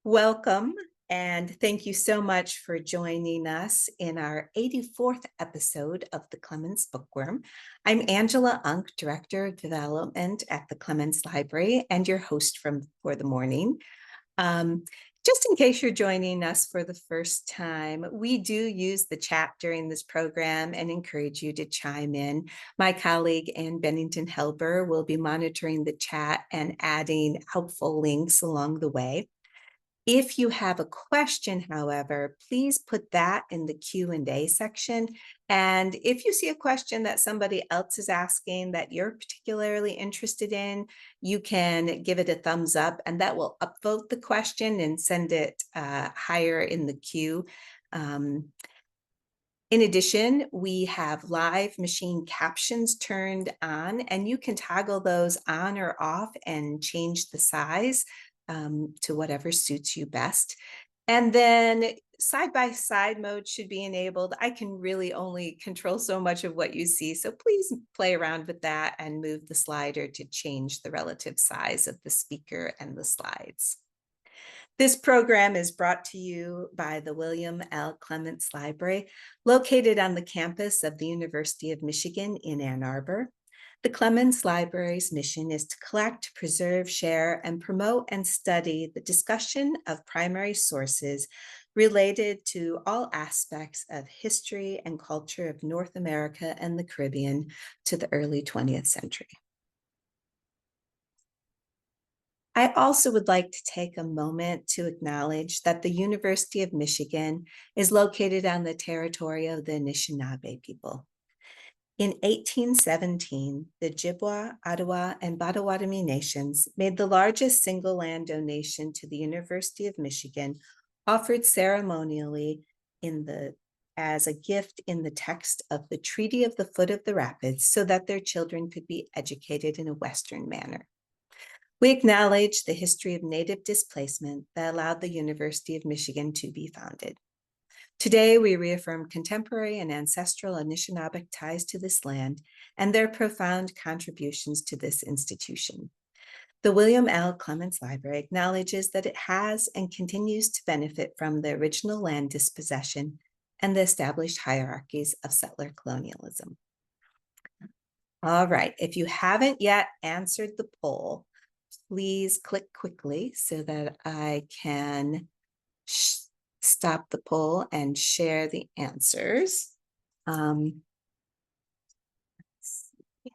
Welcome, and thank you so much for joining us in our 84th episode of the Clements Bookworm. I'm Angela Unk, Director of Development at the Clements Library, and your host for the morning. Um, just in case you're joining us for the first time, we do use the chat during this program and encourage you to chime in. My colleague Ann Bennington Helber will be monitoring the chat and adding helpful links along the way. If you have a question, however, please put that in the Q&A section. And if you see a question that somebody else is asking that you're particularly interested in, you can give it a thumbs up and that will upvote the question and send it higher in the queue. In addition, we have live machine captions turned on, and you can toggle those on or off and change the size to whatever suits you best. And then side-by-side mode should be enabled. I can really only control so much of what you see, so please play around with that and move the slider to change the relative size of the speaker and the slides. This program is brought to you by the William L. Clements Library, located on the campus of the University of Michigan in Ann Arbor. The Clements Library's mission is to collect, preserve, share, and promote and study the discussion of primary sources related to all aspects of history and culture of North America and the Caribbean to the early 20th century. I also would like to take a moment to acknowledge that the University of Michigan is located on the territory of the Anishinaabe people. In 1817, the Ojibwa, Ottawa, and Potawatomi nations made the largest single land donation to the University of Michigan, offered ceremonially as a gift in the text of the Treaty of the Foot of the Rapids so that their children could be educated in a Western manner. We acknowledge the history of Native displacement that allowed the University of Michigan to be founded. Today, we reaffirm contemporary and ancestral Anishinaabeg ties to this land and their profound contributions to this institution. The William L. Clements Library acknowledges that it has and continues to benefit from the original land dispossession and the established hierarchies of settler colonialism. All right, if you haven't yet answered the poll, please click quickly so that I can stop the poll and share the answers. Let's see.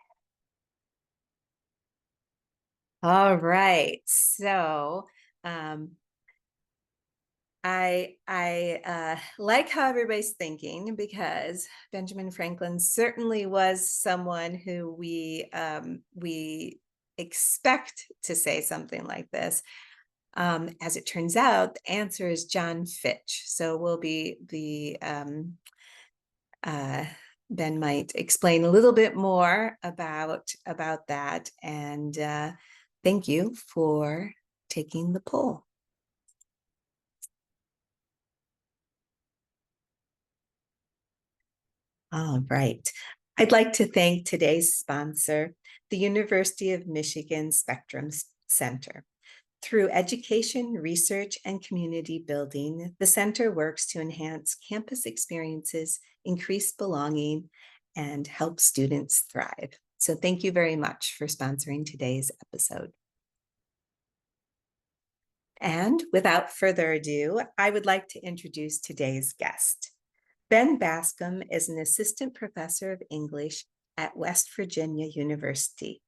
All right, so I like how everybody's thinking, because Benjamin Franklin certainly was someone who we expect to say something like this. As it turns out, the answer is John Fitch. So we'll Ben might explain a little bit more about that. And thank you for taking the poll. All right. I'd like to thank today's sponsor, the University of Michigan Spectrum Center. Through education, research, and community building, the center works to enhance campus experiences, increase belonging, and help students thrive. So thank you very much for sponsoring today's episode. And without further ado, I would like to introduce today's guest. Ben Bascom is an assistant professor of English at West Virginia University.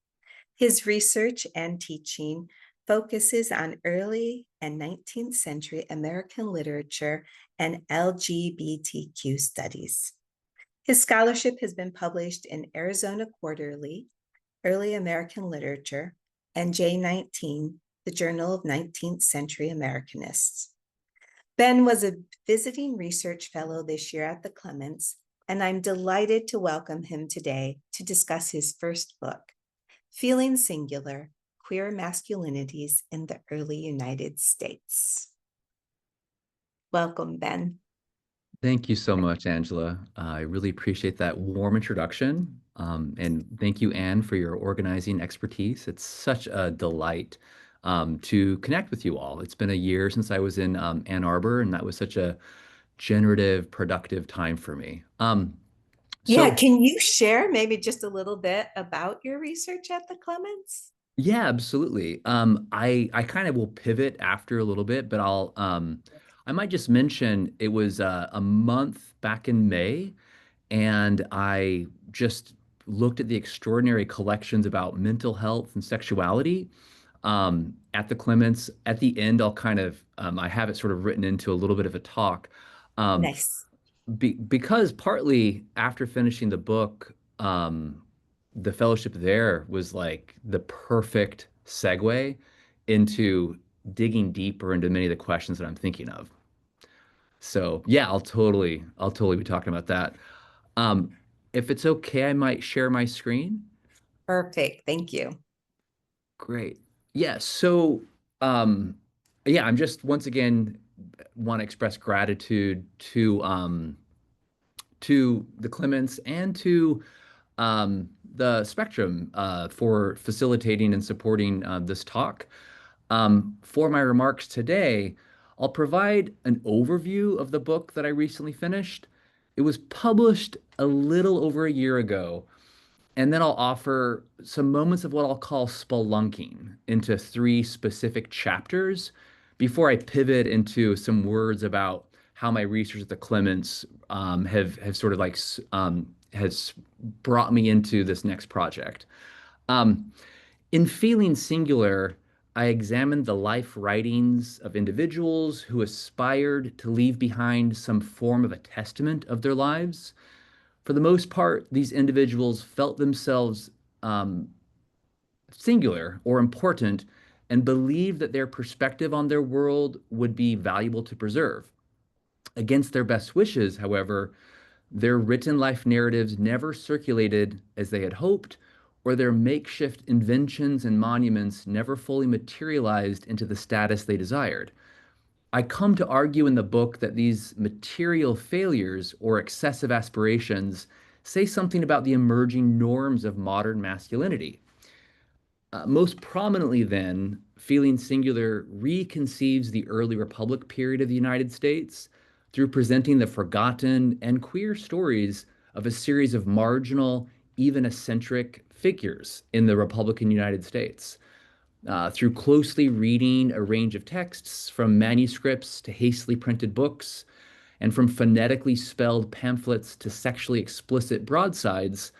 His research and teaching focuses on early and 19th century American literature and LGBTQ studies. His scholarship has been published in Arizona Quarterly, Early American Literature, and J19, the Journal of 19th Century Americanists. Ben was a visiting research fellow this year at the Clements, and I'm delighted to welcome him today to discuss his first book, Feeling Singular: Queer Masculinities in the Early United States. Welcome, Ben. Thank you so much, Angela. I really appreciate that warm introduction. And thank you, Anne, for your organizing expertise. It's such a delight to connect with you all. It's been a year since I was in Ann Arbor, and that was such a generative, productive time for me. Yeah, So can you share maybe just a little bit about your research at the Clements? yeah, absolutely. I kind of will pivot after a little bit, but I might just mention it was a month back in May, and I just looked at the extraordinary collections about mental health and sexuality at the Clements. At the end, I have it sort of written into a little bit of a talk. Um, Nice. because partly after finishing the book, the fellowship there was like the perfect segue into digging deeper into many of the questions that I'm thinking of. So yeah, I'll totally be talking about that. Um, if it's okay, I might share my screen. Perfect. Thank you. Great. Yeah. So, um, yeah, I'm just once again want to express gratitude to the Clements and to the Spectrum for facilitating and supporting this talk. For my remarks today, I'll provide an overview of the book that I recently finished. It was published a little over a year ago, and then I'll offer some moments of what I'll call spelunking into three specific chapters before I pivot into some words about how my research at the Clements have sort of has brought me into this next project. Um, in Feeling Singular, I examined the life writings of individuals who aspired to leave behind some form of a testament of their lives. For the most part, these individuals felt themselves um, singular or important and believed that their perspective on their world would be valuable to preserve. Against their best wishes, however, their written life narratives never circulated as they had hoped, or their makeshift inventions and monuments never fully materialized into the status they desired. I come to argue in the book that these material failures or excessive aspirations say something about the emerging norms of modern masculinity. Most prominently, then, Feeling Singular reconceives the early Republic period of the United States through presenting the forgotten and queer stories of a series of marginal, even eccentric figures in the Republican United States. Through closely reading a range of texts, from manuscripts to hastily printed books, and from phonetically spelled pamphlets to sexually explicit broadsides,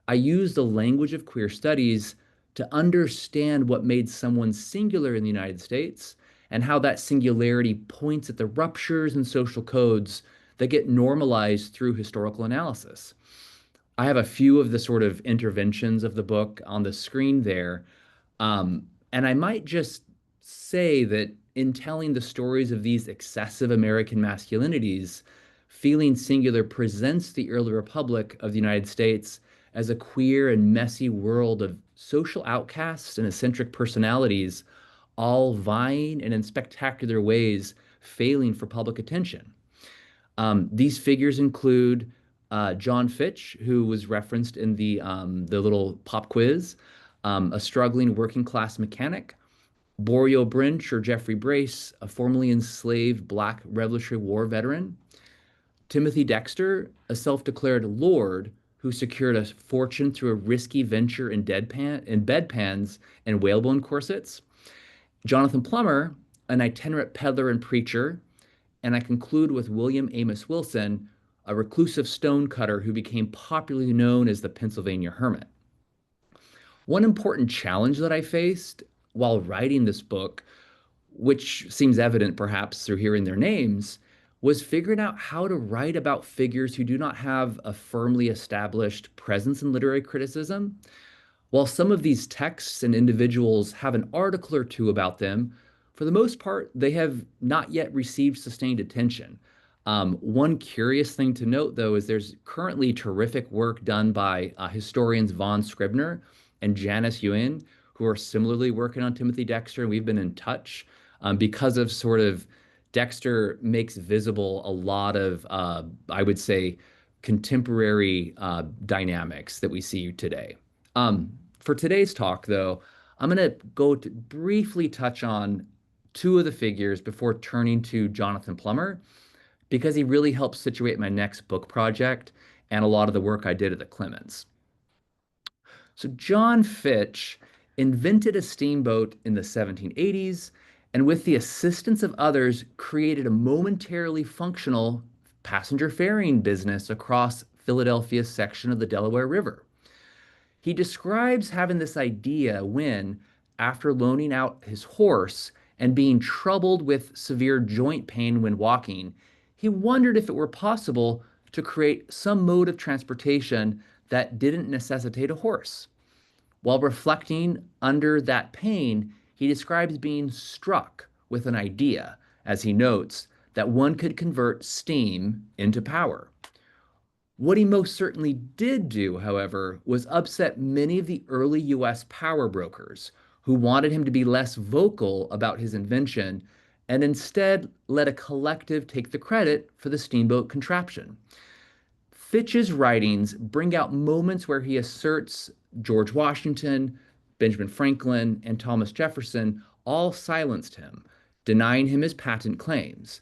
I used the language of queer studies to understand what made someone singular in the United States and how that singularity points at the ruptures in social codes that get normalized through historical analysis. I have a few of the sort of interventions of the book on the screen there. And I might just say that in telling the stories of these excessive American masculinities, Feeling Singular presents the early republic of the United States as a queer and messy world of social outcasts and eccentric personalities, all vying and in spectacular ways failing for public attention. These figures include John Fitch, who was referenced in the little pop quiz, a struggling working class mechanic, Borio Brinch or Jeffrey Brace, a formerly enslaved Black Revolutionary War veteran, Timothy Dexter, a self-declared lord who secured a fortune through a risky venture in bedpans and whalebone corsets, Jonathan Plummer, an itinerant peddler and preacher, and I conclude with William Amos Wilson, a reclusive stonecutter who became popularly known as the Pennsylvania Hermit. One important challenge that I faced while writing this book, which seems evident perhaps through hearing their names, was figuring out how to write about figures who do not have a firmly established presence in literary criticism. While some of these texts and individuals have an article or two about them, for the most part, they have not yet received sustained attention. One curious thing to note, though, is there's currently terrific work done by historians Von Scribner and Janice Ewan, who are similarly working on Timothy Dexter, and we've been in touch because of sort of Dexter makes visible a lot of, I would say, contemporary dynamics that we see today. For today's talk, though, I'm going to go to briefly touch on two of the figures before turning to Jonathan Plummer, because he really helped situate my next book project and a lot of the work I did at the Clements. So John Fitch invented a steamboat in the 1780s, and with the assistance of others, created a momentarily functional passenger ferrying business across Philadelphia's section of the Delaware River. He describes having this idea when, after loaning out his horse and being troubled with severe joint pain when walking, he wondered if it were possible to create some mode of transportation that didn't necessitate a horse. While reflecting under that pain, he describes being struck with an idea, as he notes, that one could convert steam into power. What he most certainly did do, however, was upset many of the early US power brokers who wanted him to be less vocal about his invention and instead let a collective take the credit for the steamboat contraption. Fitch's writings bring out moments where he asserts George Washington, Benjamin Franklin, and Thomas Jefferson all silenced him, denying him his patent claims.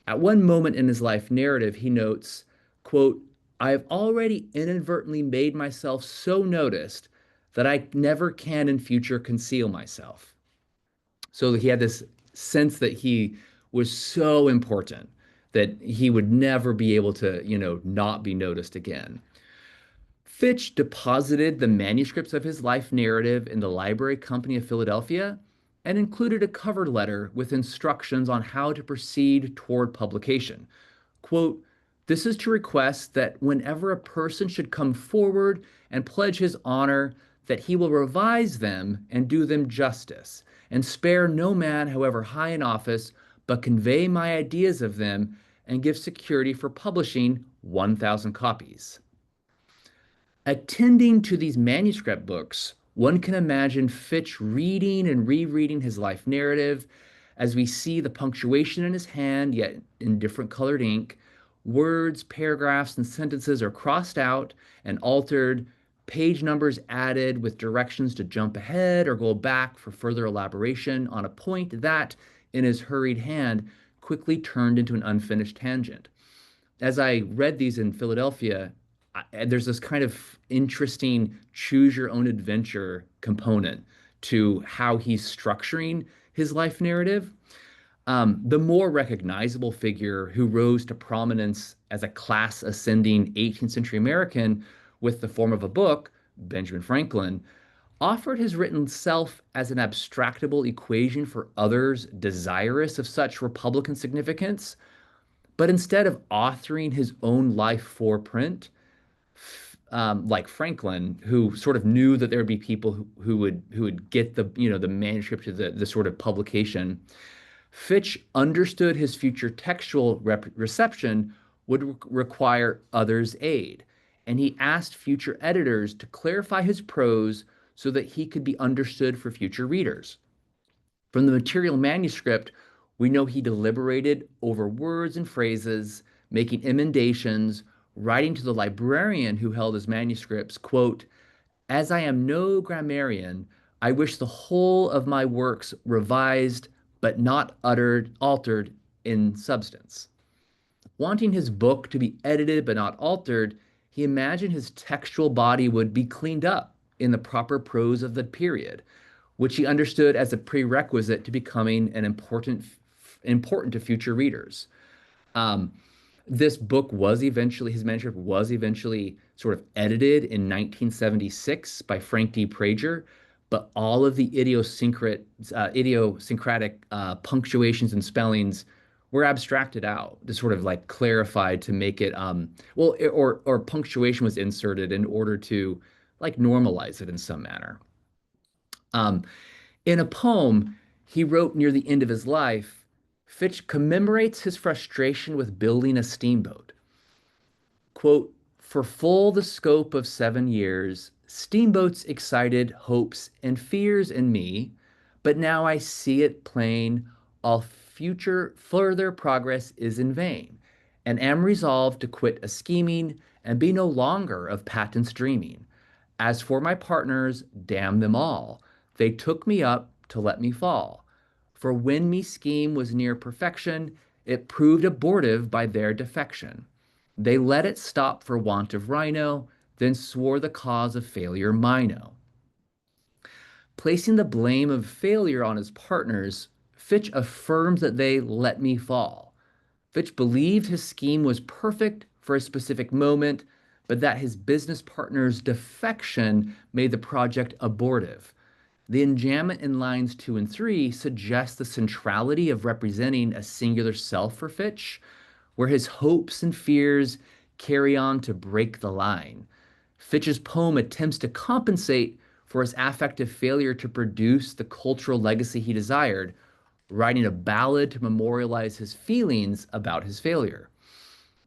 At one moment in his life narrative, he notes, quote, I have already inadvertently made myself so noticed that I never can in future conceal myself. So he had this sense that he was so important that he would never be able to, not be noticed again. Fitch deposited the manuscripts of his life narrative in the Library Company of Philadelphia and included a cover letter with instructions on how to proceed toward publication. Quote, this is to request that whenever a person should come forward and pledge his honor, that he will revise them and do them justice, and spare no man, however high in office, but convey my ideas of them and give security for publishing 1,000 copies. Attending to these manuscript books, one can imagine Fitch reading and rereading his life narrative as we see the punctuation in his hand, yet in different colored ink. Words, paragraphs, and sentences are crossed out and altered, page numbers added with directions to jump ahead or go back for further elaboration on a point that, in his hurried hand, quickly turned into an unfinished tangent. As I read these in Philadelphia, there's this kind of interesting choose your own adventure component to how he's structuring his life narrative. The more recognizable figure who rose to prominence as a class ascending 18th century American with the form of a book, Benjamin Franklin, offered his written self as an abstractable equation for others desirous of such republican significance. But instead of authoring his own life for print, like Franklin, who sort of knew that there would be people who would get the manuscript to the sort of publication, Fitch understood his future textual reception would require others' aid, and he asked future editors to clarify his prose so that he could be understood for future readers. From the material manuscript, we know he deliberated over words and phrases, making emendations, writing to the librarian who held his manuscripts, quote, as I am no grammarian, I wish the whole of my works revised but not altered in substance. Wanting his book to be edited but not altered, he imagined his textual body would be cleaned up in the proper prose of the period, which he understood as a prerequisite to becoming an important to future readers. This book his manuscript was eventually sort of edited in 1976 by Frank D. Prager, but all of the idiosyncratic punctuations and spellings were abstracted out to sort of like clarified to make it, or punctuation was inserted in order to like normalize it in some manner. In a poem he wrote near the end of his life, Fitch commemorates his frustration with building a steamboat. Quote, for full the scope of 7 years, steamboats excited hopes and fears in me, but now I see it plain, all future further progress is in vain, and am resolved to quit a scheming and be no longer of patents dreaming. As for my partners, damn them all. They took me up to let me fall. For when me scheme was near perfection, it proved abortive by their defection. They let it stop for want of rhino, then swore the cause of failure mino. Placing the blame of failure on his partners, Fitch affirms that they let me fall. Fitch believed his scheme was perfect for a specific moment, but that his business partner's defection made the project abortive. The enjambment in lines 2 and 3 suggests the centrality of representing a singular self for Fitch, where his hopes and fears carry on to break the line. Fitch's poem attempts to compensate for his affective failure to produce the cultural legacy he desired, writing a ballad to memorialize his feelings about his failure.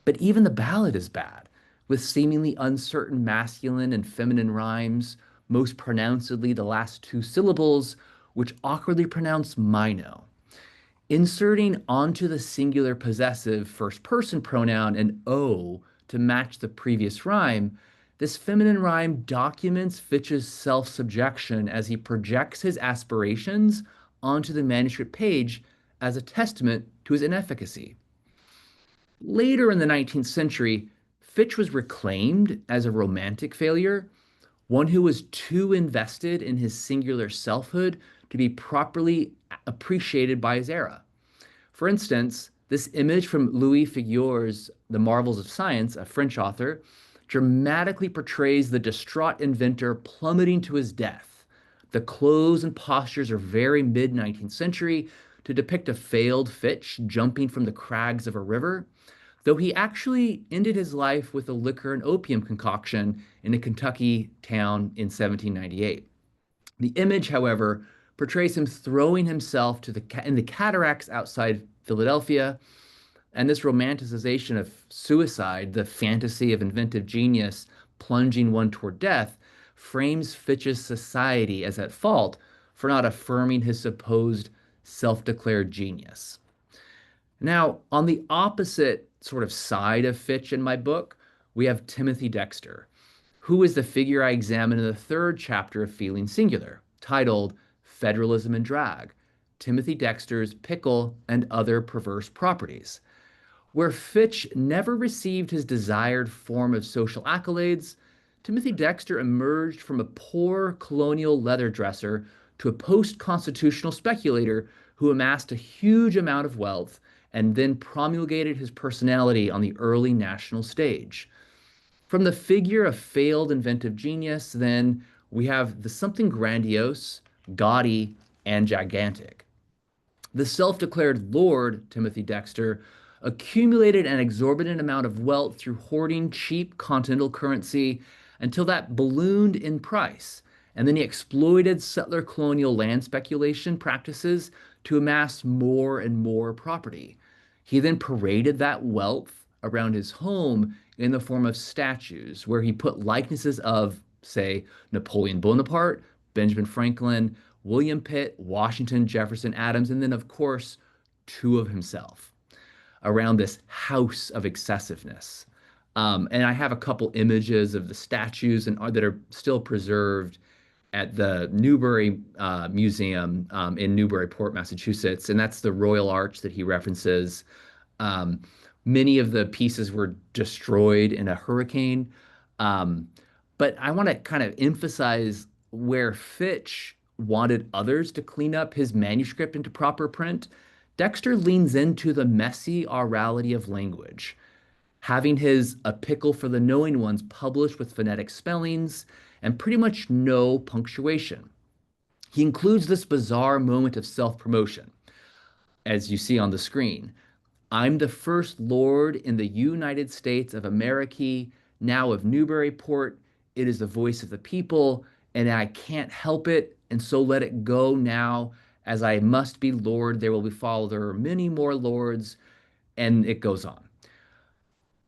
But even the ballad is bad, with seemingly uncertain masculine and feminine rhymes, most pronouncedly the last two syllables, which awkwardly pronounce mino. Inserting onto the singular possessive first person pronoun an O to match the previous rhyme, this feminine rhyme documents Fitch's self subjection as he projects his aspirations onto the manuscript page as a testament to his inefficacy. Later in the 19th century, Fitch was reclaimed as a romantic failure, one who was too invested in his singular selfhood to be properly appreciated by his era. For instance, this image from Louis Figure's The Marvels of Science, a French author, dramatically portrays the distraught inventor plummeting to his death. The clothes and postures are very mid-19th century to depict a failed Fitch jumping from the crags of a river, though he actually ended his life with a liquor and opium concoction in a Kentucky town in 1798. The image, however, portrays him throwing himself in the cataracts outside Philadelphia, and this romanticization of suicide, the fantasy of inventive genius plunging one toward death, frames Fitch's society as at fault for not affirming his supposed self-declared genius. Now, on the opposite sort of side of Fitch in my book, we have Timothy Dexter, who is the figure I examine in the third chapter of Feeling Singular, titled Federalism and Drag, Timothy Dexter's Pickle and Other Perverse Properties. Where Fitch never received his desired form of social accolades, Timothy Dexter emerged from a poor colonial leather dresser to a post-constitutional speculator who amassed a huge amount of wealth and then promulgated his personality on the early national stage. From the figure of failed inventive genius, then, we have the something grandiose, gaudy, and gigantic. The self-declared Lord, Timothy Dexter, accumulated an exorbitant amount of wealth through hoarding cheap continental currency until that ballooned in price, and then he exploited settler colonial land speculation practices to amass more and more property. He then paraded that wealth around his home in the form of statues, where he put likenesses of, say, Napoleon Bonaparte, Benjamin Franklin, William Pitt, Washington, Jefferson, Adams, and then, of course, two of himself around this house of excessiveness. And I have a couple images of the statues that are still preserved at the Newbury Museum in Newburyport, Massachusetts, and that's the Royal Arch that he references. Um, Many of the pieces were destroyed in a hurricane. But I want to kind of emphasize where Fitch wanted others to clean up his manuscript into proper print. Dexter leans into the messy orality of language, having his A Pickle for the Knowing Ones published with phonetic spellings and pretty much no punctuation. He includes this bizarre moment of self-promotion, as you see on the screen. I'm the first lord in the United States of America, now of Newburyport. It is the voice of the people, and I can't help it, and so let it go now. As I must be lord, there will be followed there are many more lords, and it goes on.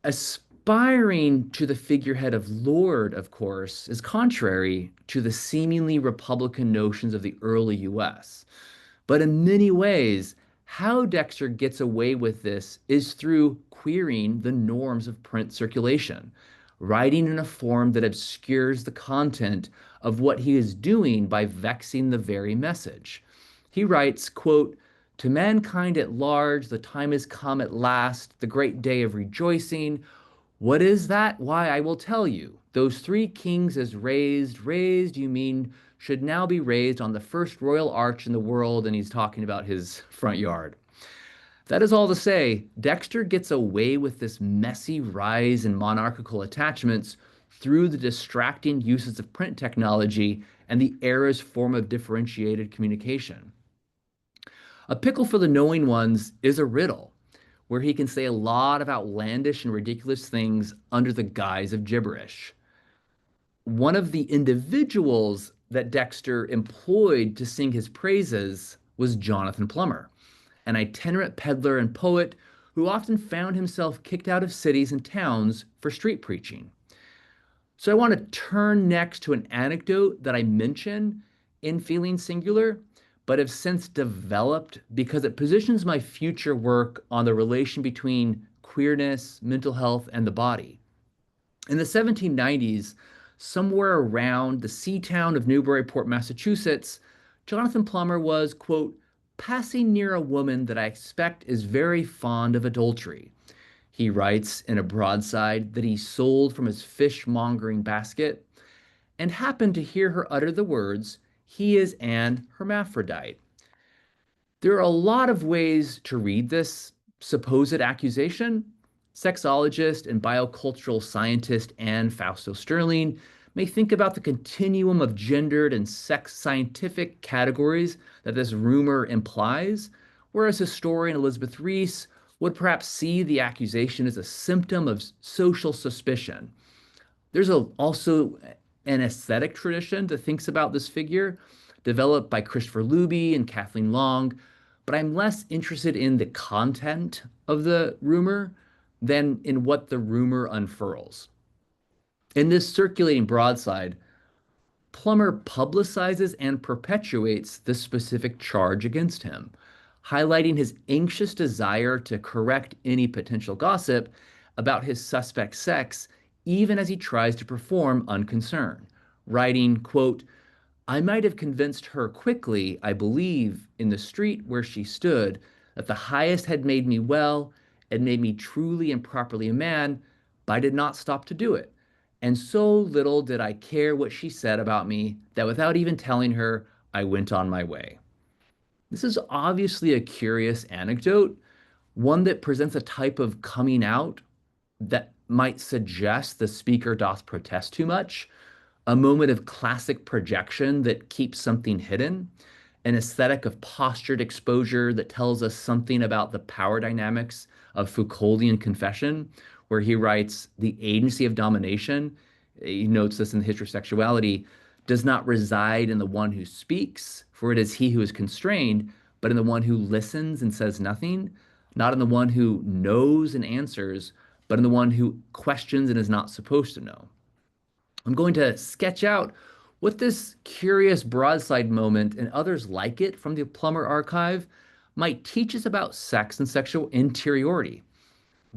Aspiring to the figurehead of lord, of course, is contrary to the seemingly Republican notions of the early US. But in many ways, how Dexter gets away with this is through queering the norms of print circulation, writing in a form that obscures the content of what he is doing by vexing the very message. He writes, quote, "To mankind at large, the time is come at last, the great day of rejoicing. What is that? Why, I will tell you. Those three kings as raised, you mean, should now be raised on the first royal arch in the world," and he's talking about his front yard. That is all to say, Dexter gets away with this messy rise in monarchical attachments through the distracting uses of print technology and the era's form of differentiated communication. A pickle for the knowing ones is a riddle, where he can say a lot of outlandish and ridiculous things under the guise of gibberish. One of the individuals that Dexter employed to sing his praises was Jonathan Plummer, an itinerant peddler and poet who often found himself kicked out of cities and towns for street preaching. So I want to turn next to an anecdote that I mention in Feeling Singular, but have since developed because it positions my future work on the relation between queerness, mental health, and the body. In the 1790s, somewhere around the sea town of Newburyport, Massachusetts, Jonathan Plummer was, quote, "passing near a woman that I expect is very fond of adultery." He writes in a broadside that he sold from his fishmongering basket and happened to hear her utter the words, "He is an hermaphrodite." There are a lot of ways to read this supposed accusation. Sexologist and biocultural scientist Anne Fausto Sterling may think about the continuum of gendered and sex scientific categories that this rumor implies, whereas historian Elizabeth Reese would perhaps see the accusation as a symptom of social suspicion. There's also an aesthetic tradition that thinks about this figure, developed by Christopher Luby and Kathleen Long, but I'm less interested in the content of the rumor than in what the rumor unfurls. In this circulating broadside, Plummer publicizes and perpetuates the specific charge against him, highlighting his anxious desire to correct any potential gossip about his suspect sex, even as he tries to perform unconcern, writing, quote, "I might have convinced her quickly, I believe, in the street where she stood, that the highest had made me well, and made me truly and properly a man, but I did not stop to do it. And so little did I care what she said about me, that without even telling her, I went on my way." This is obviously a curious anecdote, one that presents a type of coming out that might suggest the speaker doth protest too much, a moment of classic projection that keeps something hidden, an aesthetic of postured exposure that tells us something about the power dynamics of Foucauldian confession, where he writes, "The agency of domination," he notes this in the history of sexuality, "does not reside in the one who speaks, for it is he who is constrained, but in the one who listens and says nothing, not in the one who knows and answers, but in the one who questions and is not supposed to know." I'm going to sketch out what this curious broadside moment and others like it from the Plummer archive might teach us about sex and sexual interiority.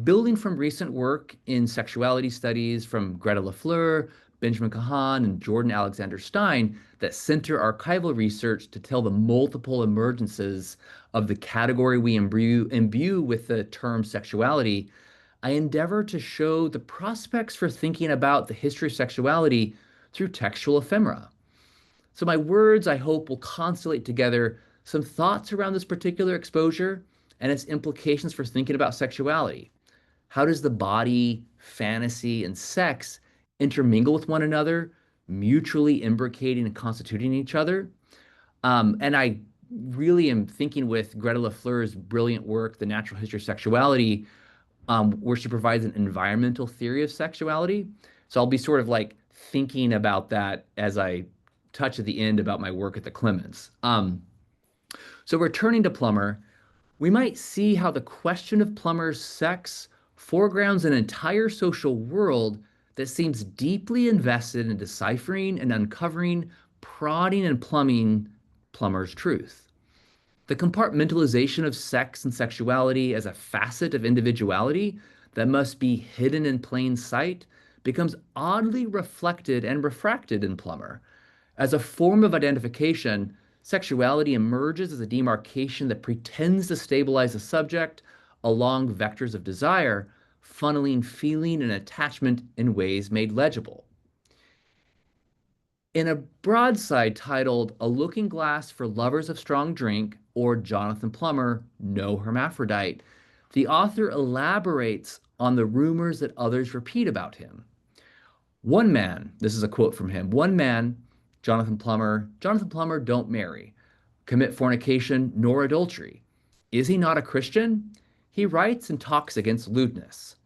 Building from recent work in sexuality studies from Greta LaFleur, Benjamin Kahan, and Jordan Alexander Stein that center archival research to tell the multiple emergences of the category we imbue with the term sexuality, I endeavor to show the prospects for thinking about the history of sexuality through textual ephemera. So my words, I hope, will constellate together some thoughts around this particular exposure and its implications for thinking about sexuality. How does the body, fantasy, and sex intermingle with one another, mutually imbricating and constituting each other? And I really am thinking with Greta LaFleur's brilliant work, The Natural History of Sexuality, where she provides an environmental theory of sexuality. So I'll be sort of like thinking about that as I touch at the end about my work at the Clements. So returning to Plummer, we might see how the question of Plummer's sex foregrounds an entire social world that seems deeply invested in deciphering and uncovering, prodding and plumbing Plummer's truth. The compartmentalization of sex and sexuality as a facet of individuality that must be hidden in plain sight becomes oddly reflected and refracted in Plummer. As a form of identification, sexuality emerges as a demarcation that pretends to stabilize the subject along vectors of desire, funneling feeling and attachment in ways made legible. In a broadside titled A Looking Glass for Lovers of Strong Drink, or Jonathan Plummer, No Hermaphrodite, the author elaborates on the rumors that others repeat about him. One man, this is a quote from him, one man, Jonathan Plummer don't marry, commit fornication nor adultery. Is he not a Christian? He writes and talks against lewdness.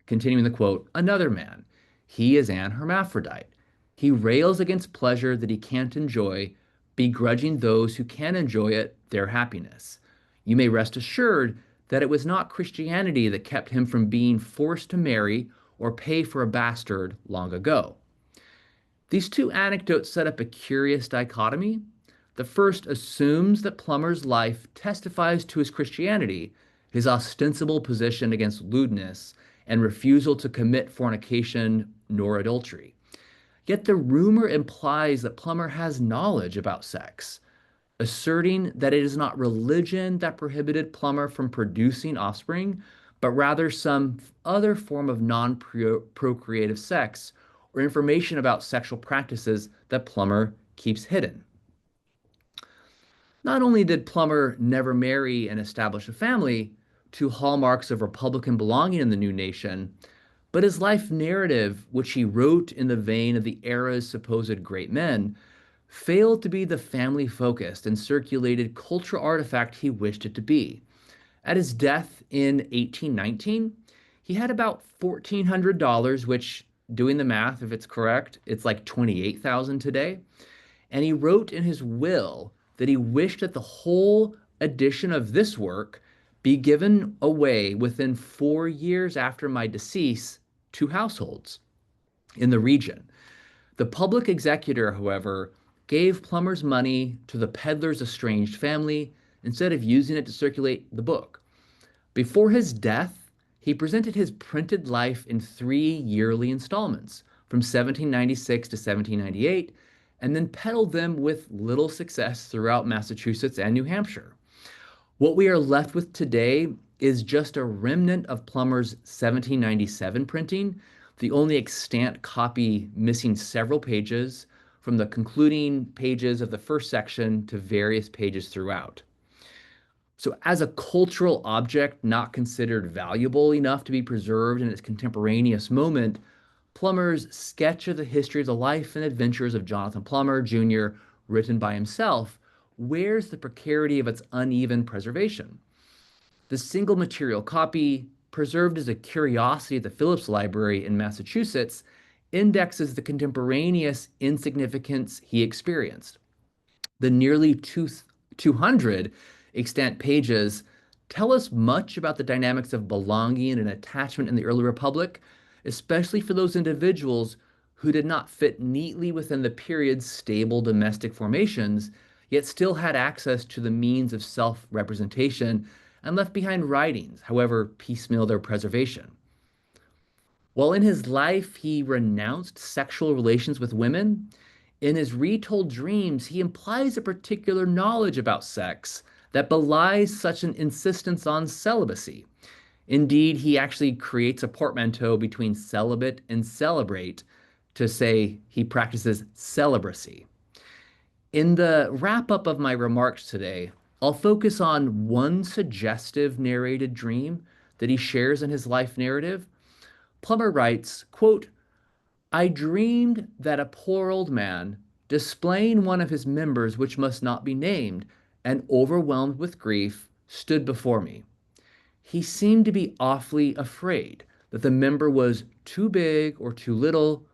Continuing the quote, another man, he is an hermaphrodite. He rails against pleasure that he can't enjoy, begrudging those who can enjoy it their happiness. You may rest assured that it was not Christianity that kept him from being forced to marry or pay for a bastard long ago. These two anecdotes set up a curious dichotomy. The first assumes that Plummer's life testifies to his Christianity, his ostensible position against lewdness, and refusal to commit fornication nor adultery. Yet the rumor implies that Plummer has knowledge about sex, asserting that it is not religion that prohibited Plummer from producing offspring, but rather some other form of non-procreative sex or information about sexual practices that Plummer keeps hidden. Not only did Plummer never marry and establish a family, two hallmarks of Republican belonging in the new nation, but his life narrative, which he wrote in the vein of the era's supposed great men, failed to be the family-focused and circulated cultural artifact he wished it to be. At his death in 1819, he had about $1,400, which, doing the math, if it's correct, it's like $28,000 today. And he wrote in his will that he wished that the whole edition of this work be given away within 4 years after my decease to households in the region. The public executor, however, gave Plummer's money to the peddler's estranged family instead of using it to circulate the book. Before his death, he presented his printed life in 3 yearly installments from 1796 to 1798, and then peddled them with little success throughout Massachusetts and New Hampshire. What we are left with today is just a remnant of Plummer's 1797 printing, the only extant copy missing several pages from the concluding pages of the first section to various pages throughout. So as a cultural object not considered valuable enough to be preserved in its contemporaneous moment, Plummer's sketch of the history of the life and adventures of Jonathan Plummer, Jr., written by himself, wears the precarity of its uneven preservation. The single material copy, preserved as a curiosity at the Phillips Library in Massachusetts, indexes the contemporaneous insignificance he experienced. The nearly 200 extant pages tell us much about the dynamics of belonging and attachment in the early republic, especially for those individuals who did not fit neatly within the period's stable domestic formations, yet still had access to the means of self-representation and left behind writings, however piecemeal their preservation. While in his life he renounced sexual relations with women, in his retold dreams he implies a particular knowledge about sex that belies such an insistence on celibacy. Indeed, he actually creates a portmanteau between celibate and celebrate to say he practices celibacy. In the wrap-up of my remarks today, I'll focus on one suggestive narrated dream that he shares in his life narrative. Plummer writes, quote, I dreamed that a poor old man, displaying one of his members which must not be named, and overwhelmed with grief, stood before me. He seemed to be awfully afraid that the member was too big or too little,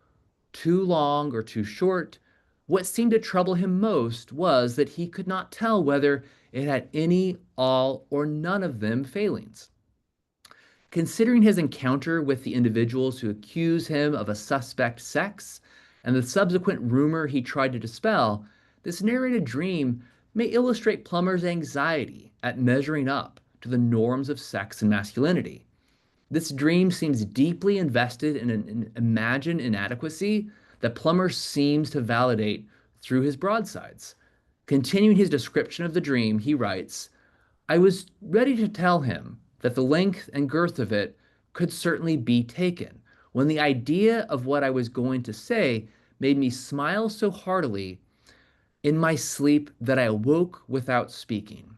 too long or too short. What seemed to trouble him most was that he could not tell whether it had any, all, or none of them failings. Considering his encounter with the individuals who accuse him of a suspect sex and the subsequent rumor he tried to dispel, this narrated dream may illustrate Plummer's anxiety at measuring up to the norms of sex and masculinity. This dream seems deeply invested in an imagined inadequacy that Plummer seems to validate through his broadsides. Continuing his description of the dream, he writes, I was ready to tell him that the length and girth of it could certainly be taken, when the idea of what I was going to say made me smile so heartily in my sleep that I awoke without speaking.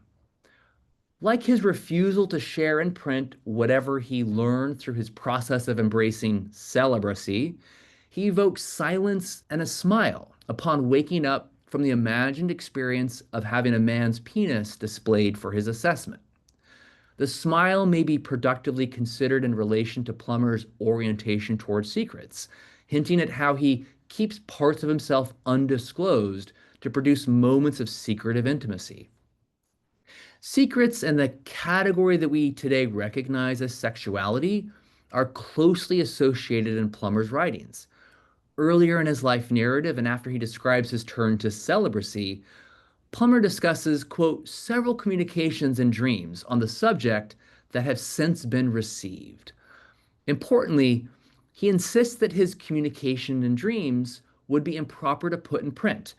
Like his refusal to share in print whatever he learned through his process of embracing celibacy, he evokes silence and a smile upon waking up from the imagined experience of having a man's penis displayed for his assessment. The smile may be productively considered in relation to Plummer's orientation towards secrets, hinting at how he keeps parts of himself undisclosed to produce moments of secretive intimacy. Secrets and the category that we today recognize as sexuality are closely associated in Plummer's writings. Earlier in his life narrative, and after he describes his turn to celibacy, Plummer discusses, quote, several communications and dreams on the subject that have since been received. Importantly, he insists that his communication and dreams would be improper to put in print,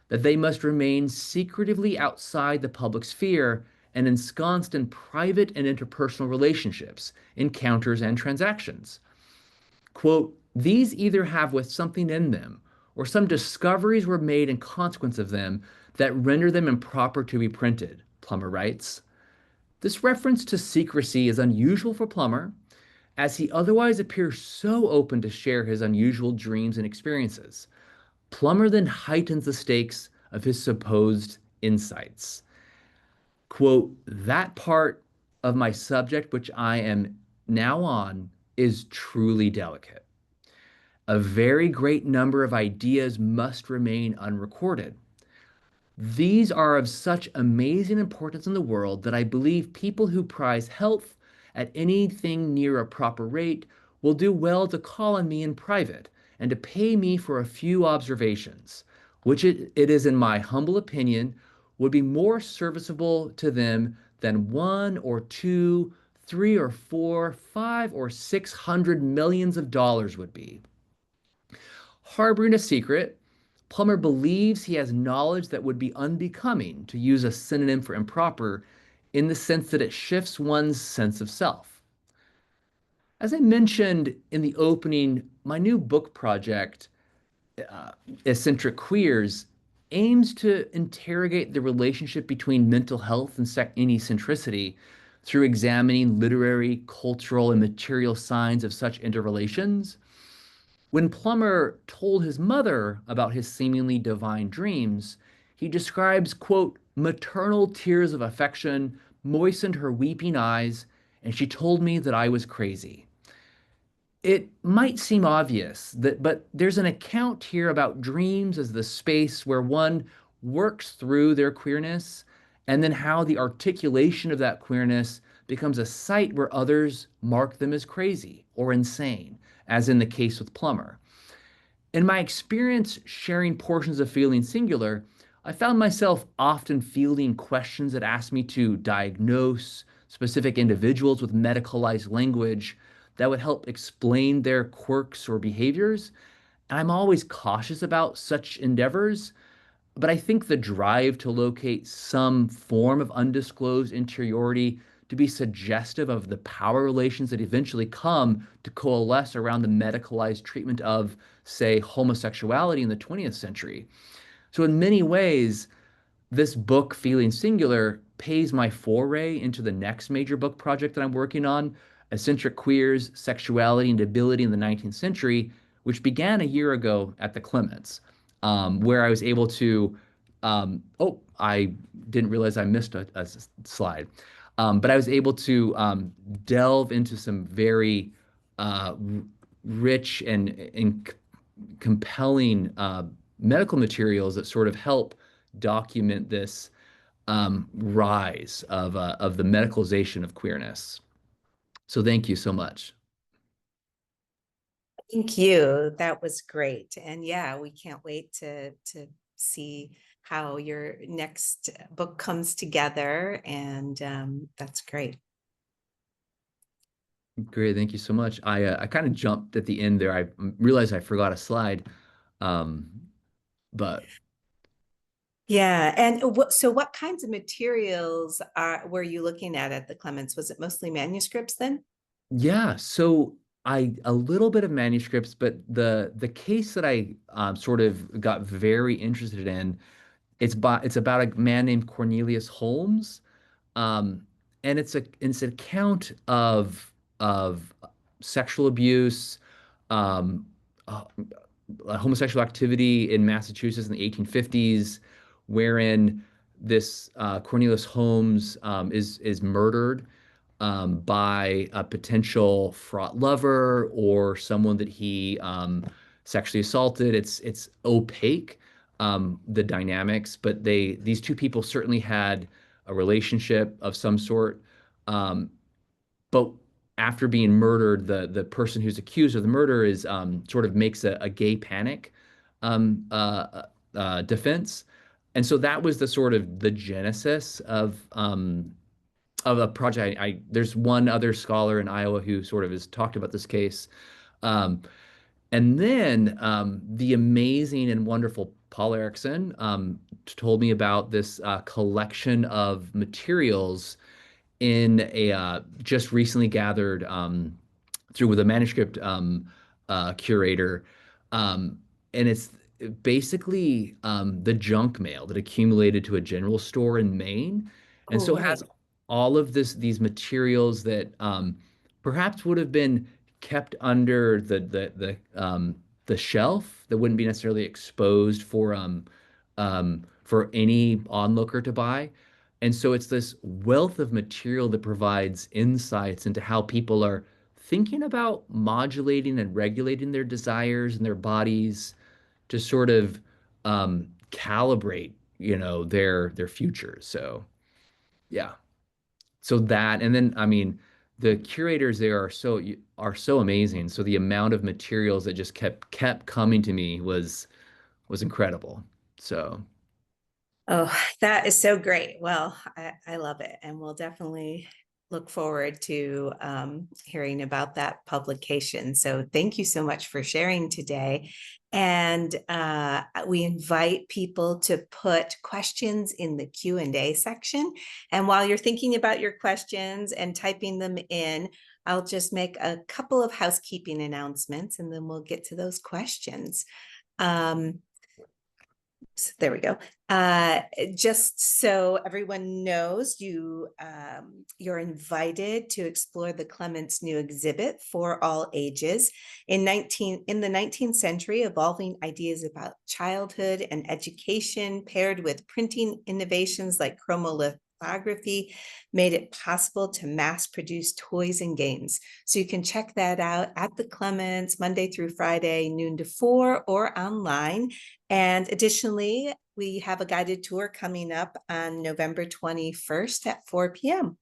that they must remain secretively outside the public sphere and ensconced in private and interpersonal relationships, encounters, and transactions. Quote, these either have with something in them, or some discoveries were made in consequence of them that render them improper to be printed, Plummer writes. This reference to secrecy is unusual for Plummer, as he otherwise appears so open to share his unusual dreams and experiences. Plummer then heightens the stakes of his supposed insights. Quote, that part of my subject which I am now on is truly delicate. A very great number of ideas must remain unrecorded. These are of such amazing importance in the world that I believe people who prize health at anything near a proper rate will do well to call on me in private and to pay me for a few observations, which it is in my humble opinion would be more serviceable to them than 1 or 2, 3 or 4, 5 or 600 millions of dollars would be. Harboring a secret, Plummer believes he has knowledge that would be unbecoming, to use a synonym for improper, in the sense that it shifts one's sense of self. As I mentioned in the opening, my new book project, uh, Eccentric Queers, aims to interrogate the relationship between mental health and eccentricity through examining literary, cultural, and material signs of such interrelations. When Plummer told his mother about his seemingly divine dreams, he describes, quote, maternal tears of affection moistened her weeping eyes, and she told me that I was crazy. It might seem obvious that, but there's an account here about dreams as the space where one works through their queerness, and then how the articulation of that queerness becomes a site where others mark them as crazy or insane, as in the case with Plummer. In my experience sharing portions of Feeling Singular, I found myself often fielding questions that asked me to diagnose specific individuals with medicalized language that would help explain their quirks or behaviors. And I'm always cautious about such endeavors, but I think the drive to locate some form of undisclosed interiority to be suggestive of the power relations that eventually come to coalesce around the medicalized treatment of, say, homosexuality in the 20th century. So, in many ways, this book, Feeling Singular, pays my foray into the next major book project that I'm working on, Eccentric Queers, Sexuality and Ability in the 19th Century, which began a year ago at the Clements, where I was able to, oh, I didn't realize I missed a slide, but I was able to delve into some very rich and compelling medical materials that sort of help document this rise of the medicalization of queerness. So thank you so much. Thank you. That was great. And yeah, we can't wait to see how your next book comes together. And that's great. Great, thank you so much. I kind of jumped at the end there. I realized I forgot a slide, um, but Yeah, and what kinds of materials were you looking at the Clements? Was it mostly manuscripts then? yeah. So I a little bit of manuscripts, but the case that I sort of got very interested in, it's about a man named Cornelius Holmes, um, and it's an account of sexual abuse, um, uh, homosexual activity in Massachusetts in the 1850s, wherein this Cornelius Holmes is murdered by a potential fraught lover or someone that he sexually assaulted. It's opaque, the dynamics, but these two people certainly had a relationship of some sort. Um, but after being murdered, the person who's accused of the murder is sort of makes a gay panic um, uh, defense, and so that was the sort of the genesis of a project. There's one other scholar in Iowa who sort of has talked about this case, um, and then the amazing and wonderful Paul Erickson told me about this collection of materials in a just recently gathered through with a manuscript curator, um, and it's basically the junk mail that accumulated to a general store in Maine, and Oh, so it has really? all of these materials that perhaps would have been kept under the shelf that wouldn't be necessarily exposed for any onlooker to buy. And so it's this wealth of material that provides insights into how people are thinking about modulating and regulating their desires and their bodies to sort of calibrate, their futures. So yeah. So that, and then I mean, the curators there are so amazing. So the amount of materials that just kept coming to me was incredible. So Oh, that is so great. Well, I love it. And we'll definitely look forward to hearing about that publication. So thank you so much for sharing today. And we invite people to put questions in the Q&A section. And while you're thinking about your questions and typing them in, I'll just make a couple of housekeeping announcements and then we'll get to those questions. Um, so there we go. Just so everyone knows, you're invited to explore the Clements new exhibit for all ages. In the 19th century, evolving ideas about childhood and education paired with printing innovations like chromolithography made it possible to mass produce toys and games. So you can check that out at the Clements Monday through Friday, noon to 4, or online. And additionally, we have a guided tour coming up on November 21st at 4 p.m.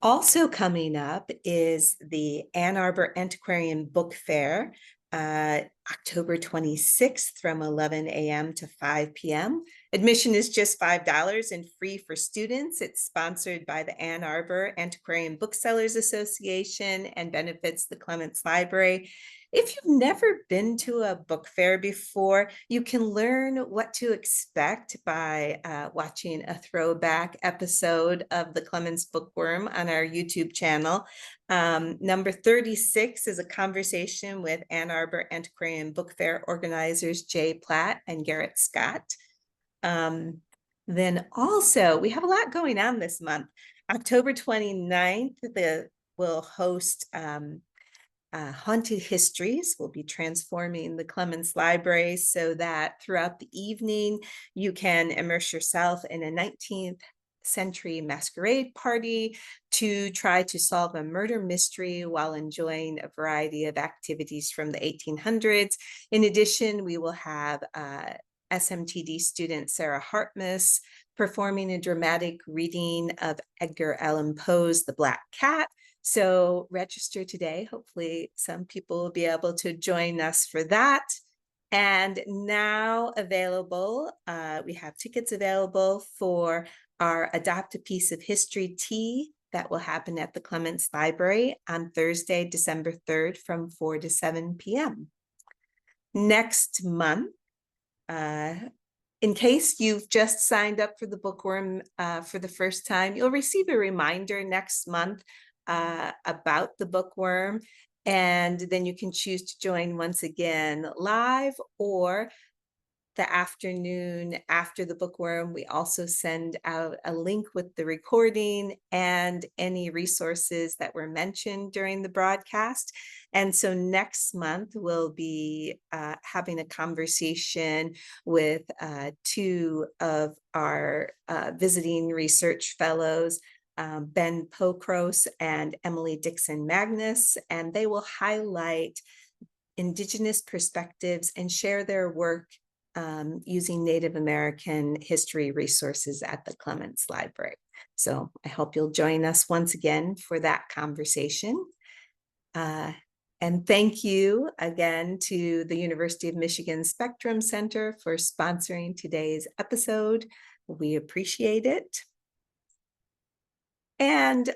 Also coming up is the Ann Arbor Antiquarian Book Fair, October 26th from 11 a.m. to 5 p.m. Admission is just $5 and free for students. It's sponsored by the Ann Arbor Antiquarian Booksellers Association and benefits the Clements Library. If you've never been to a book fair before, you can learn what to expect by watching a throwback episode of the Clements Bookworm on our YouTube channel. Number 36 is a conversation with Ann Arbor Antiquarian Book Fair organizers Jay Platt and Garrett Scott. Then also, we have a lot going on this month. October 29th, we'll host Haunted Histories. Will be transforming the Clements Library so that throughout the evening, you can immerse yourself in a 19th century masquerade party to try to solve a murder mystery while enjoying a variety of activities from the 1800s. In addition, we will have SMTD student Sarah Hartmus performing a dramatic reading of Edgar Allan Poe's The Black Cat. So register today. Hopefully some people will be able to join us for that. And now available, we have tickets available for our Adopt a Piece of History tea that will happen at the Clements Library on Thursday, December 3rd from 4 to 7 p.m. Next month, in case you've just signed up for the Bookworm for the first time, you'll receive a reminder next month about the Bookworm, and then you can choose to join once again live or the afternoon after the Bookworm. We also send out a link with the recording and any resources that were mentioned during the broadcast. And so next month, we'll be having a conversation with two of our visiting research fellows, Ben Pokros and Emily Dixon Magnus, and they will highlight Indigenous perspectives and share their work using Native American history resources at the Clements Library. So I hope you'll join us once again for that conversation. And thank you again to the University of Michigan Spectrum Center for sponsoring today's episode. We appreciate it. And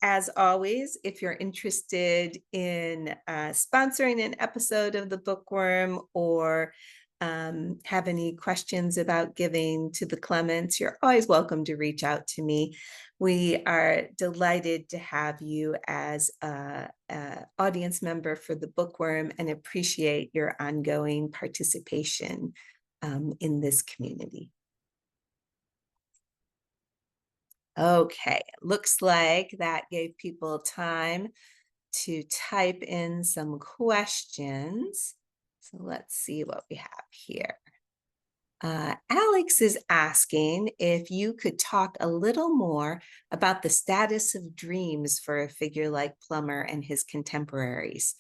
as always, if you're interested in sponsoring an episode of the Bookworm or have any questions about giving to the Clements, you're always welcome to reach out to me. We are delighted to have you as an audience member for the Bookworm and appreciate your ongoing participation in this community. Okay, looks like that gave people time to type in some questions. So let's see what we have here. Alex is asking if you could talk a little more about the status of dreams for a figure like Plummer and his contemporaries.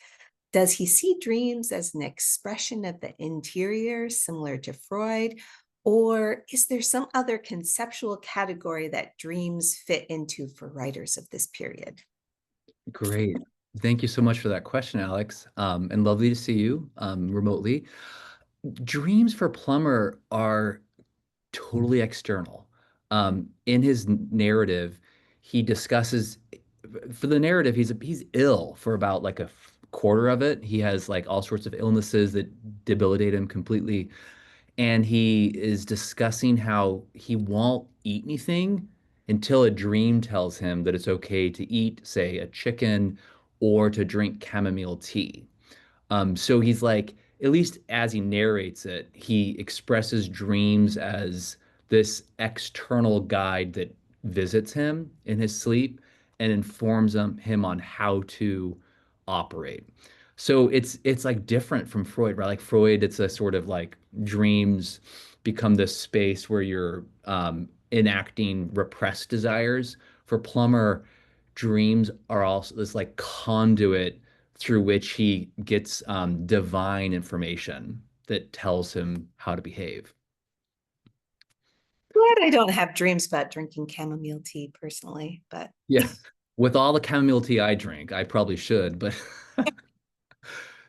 Does he see dreams as an expression of the interior, similar to Freud? Or is there some other conceptual category that dreams fit into for writers of this period? Great. Thank you so much for that question, Alex. And lovely to see you remotely. Dreams for Plummer are totally external. In his narrative, he discusses, for the narrative, he's ill for about like a quarter of it. He has like all sorts of illnesses that debilitate him completely. And he is discussing how he won't eat anything until a dream tells him that it's okay to eat, say, a chicken or to drink chamomile tea. So he's like, at least as he narrates it, he expresses dreams as this external guide that visits him in his sleep and informs him on how to operate. So it's like different from Freud, right? Like Freud, it's a sort of like dreams become this space where you're enacting repressed desires. For Plummer, dreams are also this like conduit through which he gets divine information that tells him how to behave. Glad I don't have dreams about drinking chamomile tea personally, but Yeah. With all the chamomile tea I drink, I probably should, but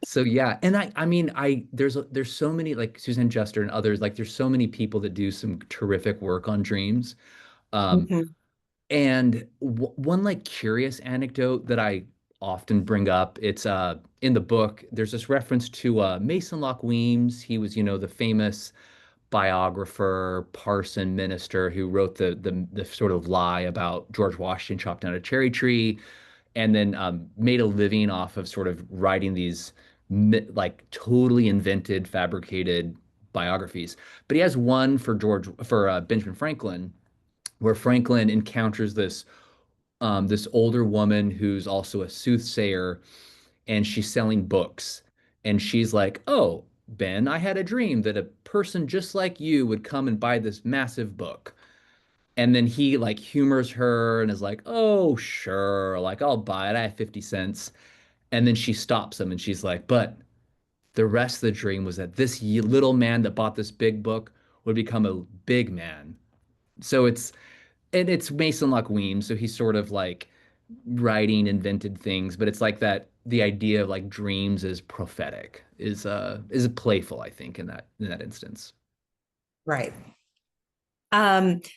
so yeah. And I mean, there's so many like Susan Jester and others, like there's so many people that do some terrific work on dreams. Um, Mhm. And one like curious anecdote that I often bring up, it's in the book, there's this reference to Mason Locke Weems. He was, the famous biographer, parson minister who wrote the sort of lie about George Washington chopped down a cherry tree and then made a living off of sort of writing these like totally invented, fabricated biographies. But he has one for Benjamin Franklin, where Franklin encounters this older woman who's also a soothsayer, and she's selling books. And she's like, "Oh, Ben, I had a dream that a person just like you would come and buy this massive book." And then he like humors her and is like, "Oh, sure, like I'll buy it. I have 50 cents." And then she stops him and she's like, "But the rest of the dream was that this little man that bought this big book would become a big man." So it's Mason Locke Weems, so he's sort of like writing invented things, but it's like that the idea of like dreams is prophetic is playful, I think, in that instance. Right.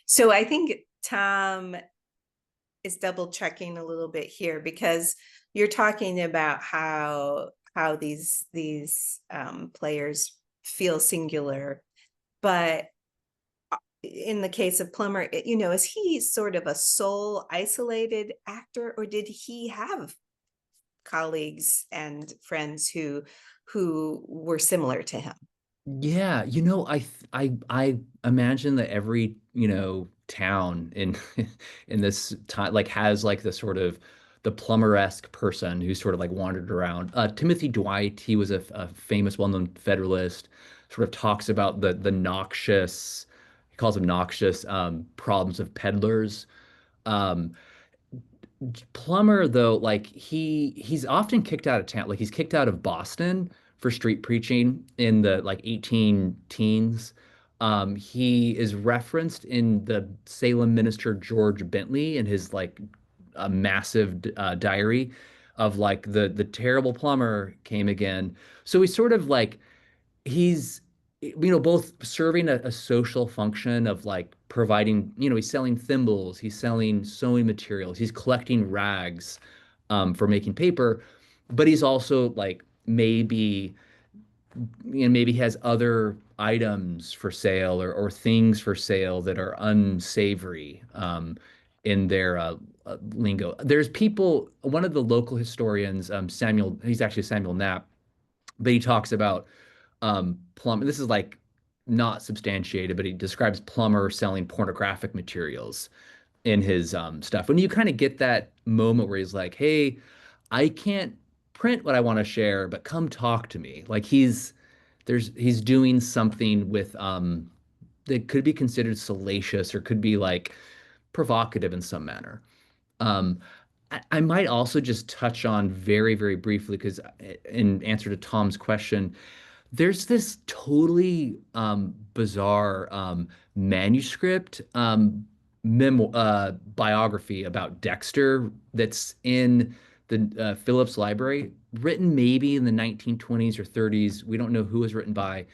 So I think Tom is double checking a little bit here because you're talking about how these players feel singular, but in the case of Plummer, is he sort of a sole isolated actor, or did he have colleagues and friends who were similar to him? Yeah, I imagine that every, town in in this time like has like the sort of the plumber-esque person who sort of like wandered around. Timothy Dwight, he was a famous, well-known Federalist, sort of talks about the noxious, he calls them noxious problems of peddlers. Um, Plummer, though, like he's often kicked out of town. Like he's kicked out of Boston for street preaching in the like 18 teens. He is referenced in the Salem minister George Bentley in his like a massive diary of like the terrible plumber came again. So he's sort of like he's both serving a social function of like providing, he's selling thimbles, he's selling sewing materials, he's collecting rags for making paper, but he's also like maybe has other items for sale or things for sale that are unsavory in their lingo. There's people, one of the local historians, Samuel, he's actually Samuel Knapp, but he talks about Plummer. This is like not substantiated, but he describes Plummer selling pornographic materials in his stuff. When you kind of get that moment where he's like, "Hey, I can't print what I want to share, but come talk to me." Like he's doing something with that could be considered salacious or could be like provocative in some manner. Um, I might also just touch on very, very briefly because in answer to Tom's question, there's this totally bizarre manuscript biography about Dexter that's in the Phillips Library, written maybe in the 1920s or 30s. We don't know who it was written by,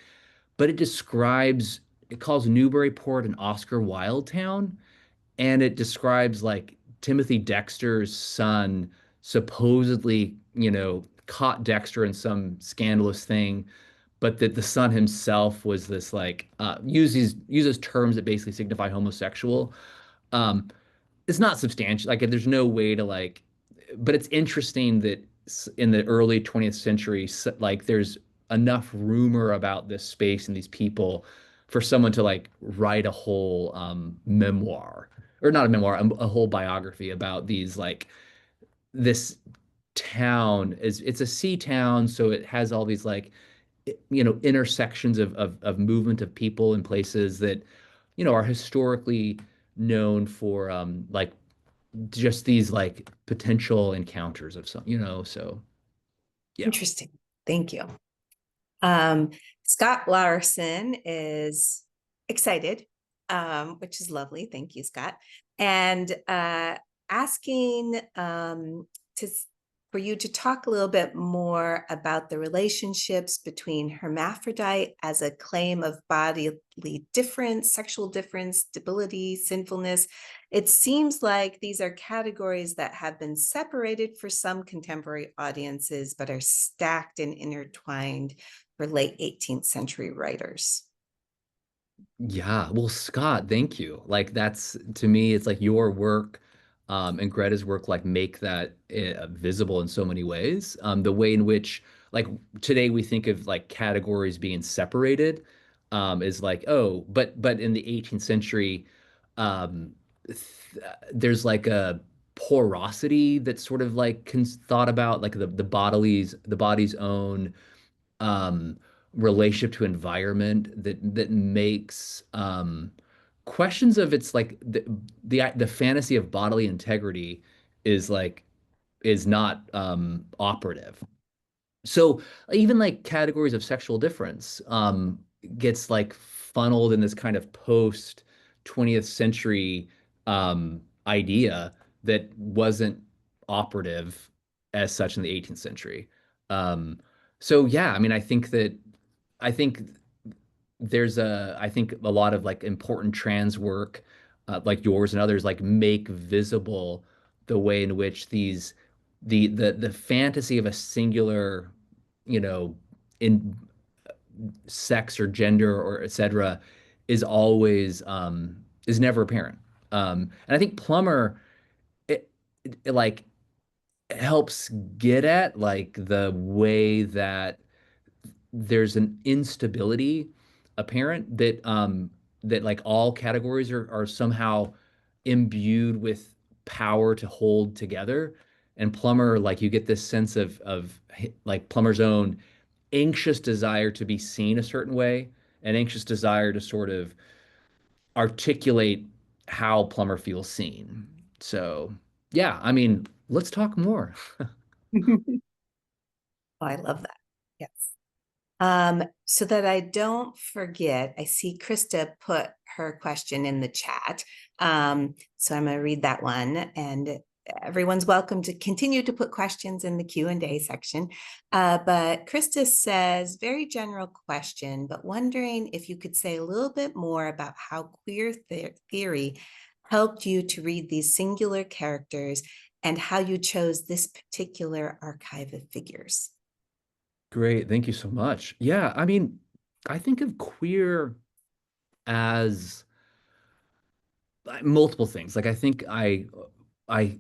but it calls Newburyport an Oscar Wilde town, and it describes like Timothy Dexter's son supposedly, caught Dexter in some scandalous thing, but that the son himself was this like uses terms that basically signify homosexual. Um, it's not substantial. Like there's no way to like, but it's interesting that in the early 20th century, like there's enough rumor about this space and these people for someone to like write a whole memoir, or not a memoir, a whole biography about these like this town. Is It's a sea town, so it has all these like intersections of movement of people in places that are historically known for like just these like potential encounters of some, so yeah. Interesting. Thank you. Scott Larson is excited, which is lovely. Thank you, Scott. And asking to for you to talk a little bit more about the relationships between hermaphrodite as a claim of bodily difference, sexual difference, debility, sinfulness. It seems like these are categories that have been separated for some contemporary audiences, but are stacked and intertwined for late 18th century writers. Yeah, well, Scott, thank you. Like that's to me, it's like your work and Greta's work like make that visible in so many ways. The way in which like today we think of like categories being separated is like, oh, but in the 18th century, th there's like a porosity that's sort of like thought about like the body's own um, relationship to environment that makes questions of its like the fantasy of bodily integrity is like is not operative. So even like categories of sexual difference gets like funneled in this kind of post 20th century idea that wasn't operative as such in the 18th century. Um, so yeah, I mean, I think I think a lot of like important trans work, like yours and others, like make visible the way in which the fantasy of a singular, you know, in sex or gender or etc. is always is never apparent. And I think Plummer it like helps get at like the way that there's an instability apparent that like all categories are somehow imbued with power to hold together. And Plummer, like you get this sense of like Plummer's own anxious desire to be seen a certain way, an anxious desire to sort of articulate how Plummer feels seen. So yeah, I mean, let's talk more. Oh, I love that. Yes. So that I don't forget, I see Krista put her question in the chat. So I'm going to read that one, and everyone's welcome to continue to put questions in the Q&A section. But Krista says, very general question, but wondering if you could say a little bit more about how queer theory helped you to read these singular characters and how you chose this particular archive of figures. Great, thank you so much. Yeah, I mean, I think of queer as multiple things. Like I think I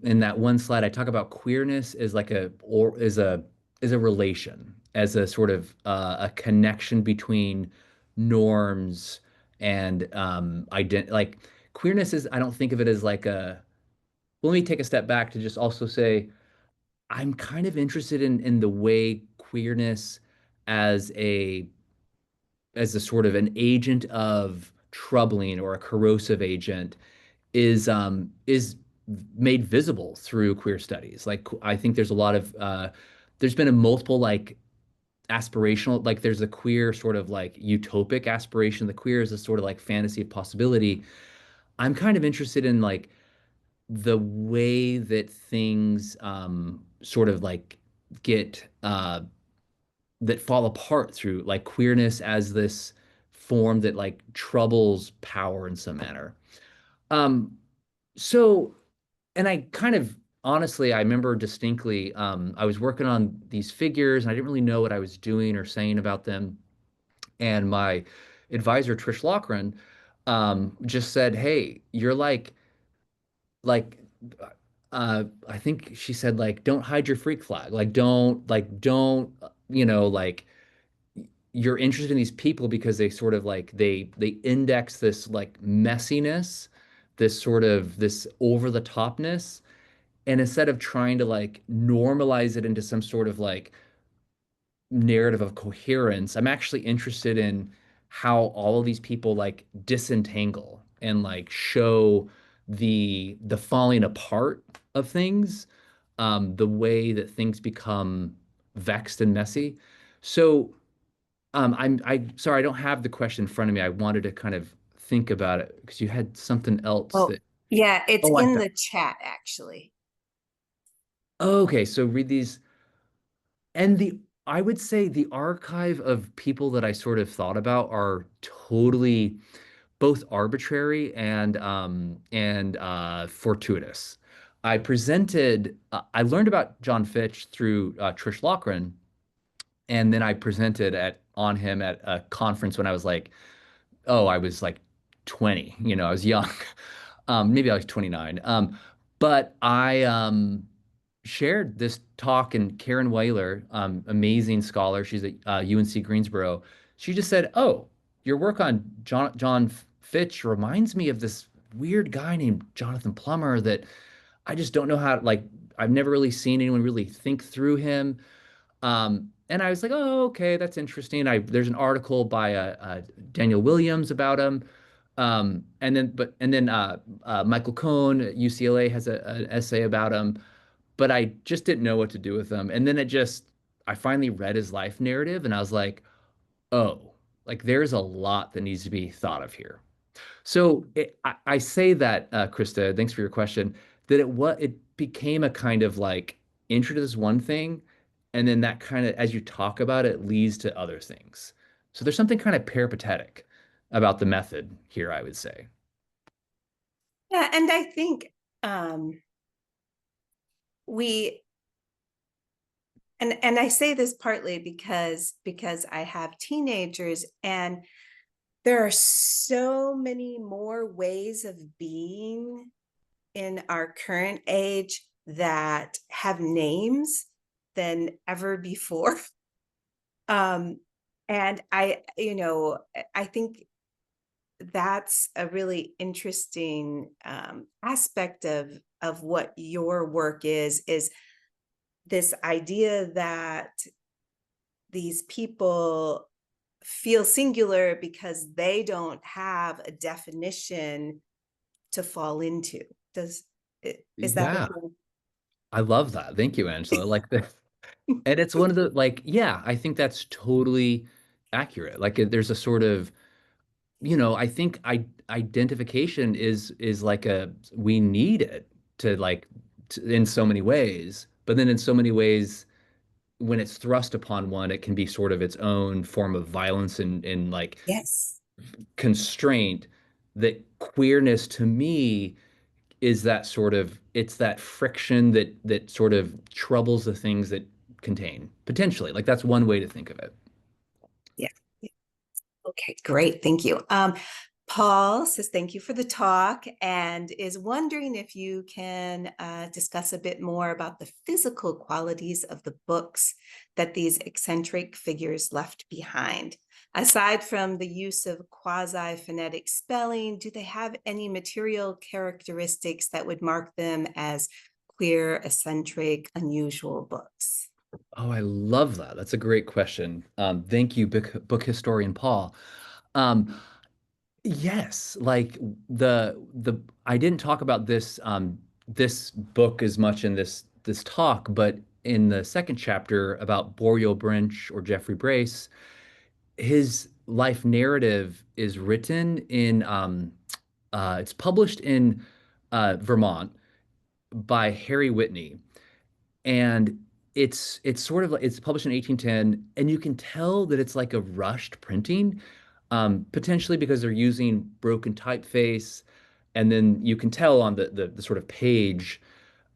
in that one slide I talk about queerness as like a or is a relation, as a sort of a connection between norms and like queerness is I don't think of it as like a well, let me take a step back to just also say I'm kind of interested in the way queerness as a sort of an agent of troubling or a corrosive agent is made visible through queer studies. Like I think there's a lot of there's been a multiple like aspirational like there's a queer sort of like utopic aspiration. The queer is a sort of like fantasy of possibility. I'm kind of interested in like the way that things sort of like get that fall apart through like queerness as this form that like troubles power in some manner. Um, so, and I kind of honestly, I remember distinctly, I was working on these figures and I didn't really know what I was doing or saying about them. And my advisor, Trish Lochran, just said, "Hey, you're like, I think she said, like, don't hide your freak flag. Don't, like, you're interested in these people because they sort of like they index this like messiness, this sort of this over the topness, and instead of trying to like normalize it into some sort of like narrative of coherence, I'm actually interested in how all of these people like disentangle and like show the falling apart of things, the way that things become vexed and messy. So I sorry, I don't have the question in front of me. I wanted to kind of think about it because you had something else Oh, that. yeah, it's Oh, I in found. the chat actually. Okay, so read these. And I would say the archive of people that I sort of thought about are totally both arbitrary and fortuitous. I learned about John Fitch through Trish Lochran, and then I presented at on him at a conference when I was like, oh, I was like 20, I was young. Maybe I was 29. But I shared this talk, and Karen Whaler, amazing scholar, she's at UNC Greensboro. She just said, "Oh, your work on John Fitch reminds me of this weird guy named Jonathan Plummer that I just don't know how to like. I've never really seen anyone really think through him." And I was like, "Oh, okay, that's interesting." There's an article by Daniel Williams about him. Michael Cohn at UCLA has an essay about him, but I just didn't know what to do with him. And then I finally read his life narrative and I was like, oh, like there's a lot that needs to be thought of here. So I say that, Krista, thanks for your question, that it became a kind of like intro to this one thing, and then that kind of, as you talk about it, leads to other things. So there's something kind of peripatetic about the method here, I would say. Yeah, and I think um we and I say this partly because I have teenagers, and there are so many more ways of being in our current age that have names than ever before. Um, and I think that's a really interesting aspect of what your work is this idea that these people feel singular because they don't have a definition to fall into. Does is that what Yeah, you're? I love that. Thank you, Angela. Like the and it's one of the like, yeah, I think that's totally accurate. Like there's a sort of, I think identification is like a we need it to like in so many ways, but then in so many ways when it's thrust upon one, it can be sort of its own form of violence and like Yes. constraint. That queerness to me is that sort of it's that friction that sort of troubles the things that contain potentially. Like that's one way to think of it. Yeah. Okay, great. Thank you. Paul says thank you for the talk and is wondering if you can discuss a bit more about the physical qualities of the books that these eccentric figures left behind. Aside from the use of quasi-phonetic spelling, do they have any material characteristics that would mark them as queer, eccentric, unusual books? Oh, I love that. That's a great question. Thank you, book historian Paul. Um, yes, like the I didn't talk about this book as much in this talk, but in the second chapter about Boreal Brinch or Jeffrey Brace, his life narrative is written in it's published in Vermont by Harry Whitney, and it's sort of like it's published in 1810, and you can tell that it's like a rushed printing, potentially because they're using broken typeface, and then you can tell on the sort of page.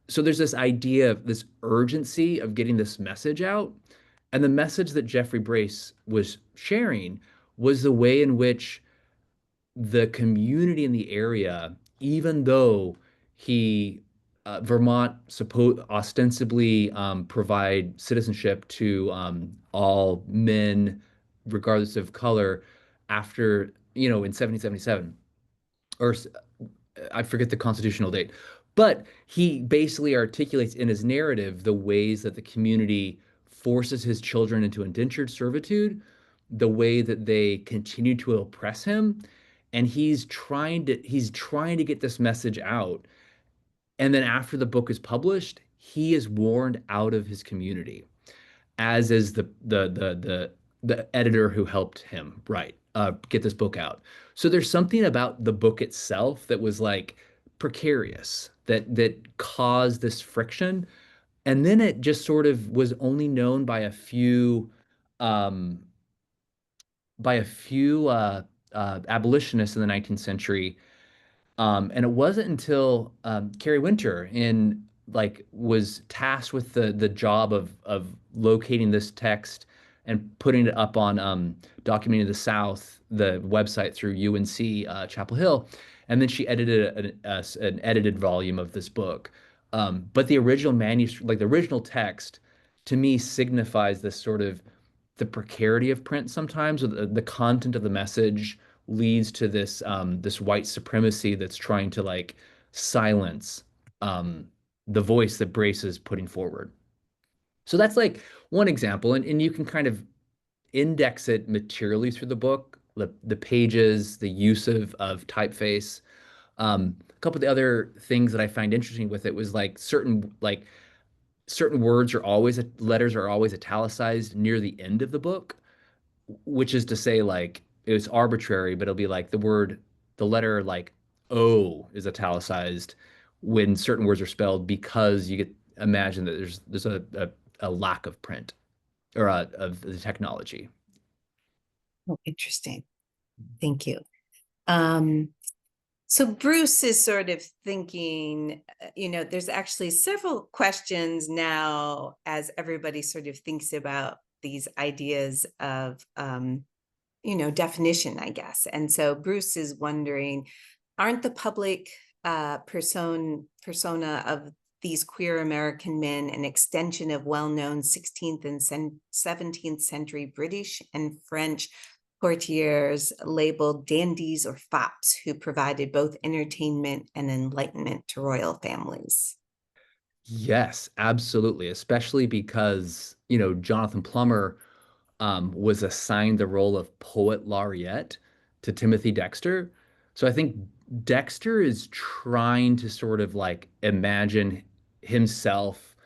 So there's this idea of this urgency of getting this message out, and the message that Jeffrey Brace was sharing was the way in which the community in the area, even though he Vermont ostensibly provide citizenship to all men, regardless of color, after in 1777, or I forget the constitutional date, but he basically articulates in his narrative the ways that the community forces his children into indentured servitude, the way that they continue to oppress him, and he's trying to get this message out. And then after the book is published, he is warned out of his community, as is the editor who helped him get this book out. So there's something about the book itself that was like precarious, that caused this friction, and then it just sort of was only known um, by a few abolitionists in the 19th century, and it wasn't until Carrie Winter in like was tasked with the job of locating this text and putting it up on Documenting the South, the website through UNC Chapel Hill, and then she edited an edited volume of this book. But the original manuscript, like the original text, to me signifies this sort of the precarity of print sometimes, or the content of the message leads to this white supremacy that's trying to like silence um, the voice that Brace is putting forward. So that's like one example, and you can kind of index it materially through the book, the pages, the use of typeface. A couple of the other things that I find interesting with it was like certain words are always letters are always italicized near the end of the book, which is to say, like, it's arbitrary, but it'll be like the letter like O is italicized when certain words are spelled because you get imagine that there's a lack of print or of the technology. Oh, interesting. Thank you. Um, So Bruce is sort of thinking, there's actually several questions now as everybody sort of thinks about these ideas of, definition, I guess. And so Bruce is wondering, aren't the public persona of these queer American men an extension of well-known 16th and 17th century British and French courtiers labeled dandies or fops who provided both entertainment and enlightenment to royal families? Yes, absolutely. Especially because, Jonathan Plummer was assigned the role of poet laureate to Timothy Dexter. So I think Dexter is trying to sort of like imagine himself,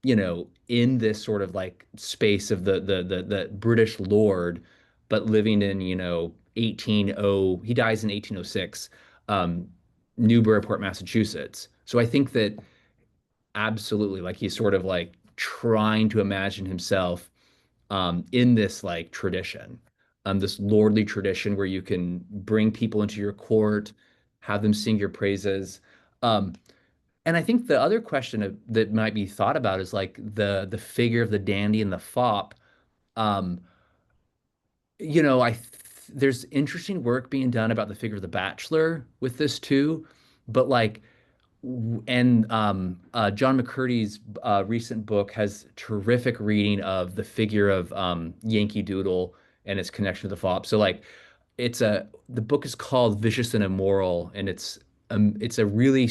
in this sort of like space of the British lord, but living in, 180, he dies in 1806, um, Newburyport, Massachusetts. So I think that absolutely, like he's sort of like trying to imagine himself in this like tradition, this lordly tradition where you can bring people into your court, have them sing your praises. Um, and I think the other question that might be thought about is like the figure of the dandy and the fop. Um, I there's interesting work being done about the figure of the bachelor with this too, but like and John McCurdy's recent book has terrific reading of the figure of Yankee Doodle and its connection to the fop. So like the book is called Vicious and Immoral, and it's a really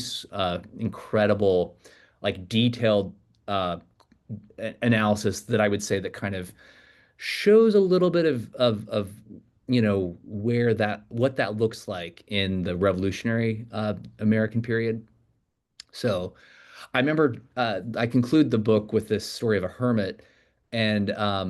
incredible, like detailed uh, analysis that I would say that kind of shows a little bit of where that what that looks like in the Revolutionary American period. So I remember I conclude the book with this story of a hermit, and I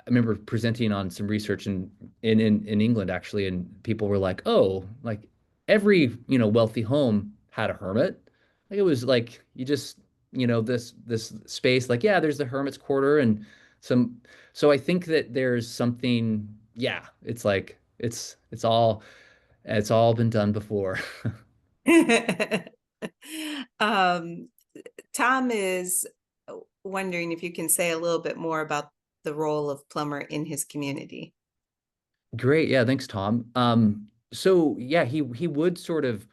remember presenting on some research in England actually, and people were like, "Oh, like every wealthy home had a hermit. Like it was like you just this space like yeah, there's the hermit's quarter and some." So I think that there's something. Yeah, it's like it's all been done before. um, Tom is wondering if you can say a little bit more about the role of Plummer in his community. Great. Yeah, thanks, Tom. So yeah, he would sort of,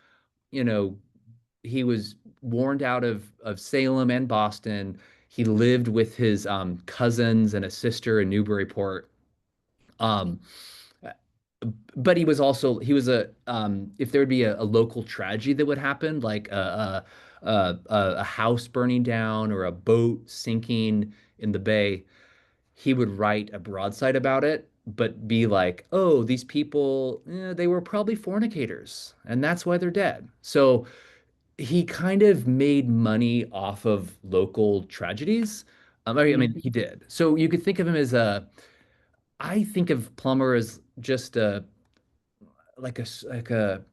you know, he was warned out of Salem and Boston. He lived with his cousins and a sister in Newburyport. Um, but he was a if there would be a local tragedy that would happen, like a house burning down or a boat sinking in the bay, he would write a broadside about it, but be like, oh, these people, they were probably fornicators, and that's why they're dead. So he kind of made money off of local tragedies. I mean, Mhm. he did. So you could think of him as I think of Plummer as just like a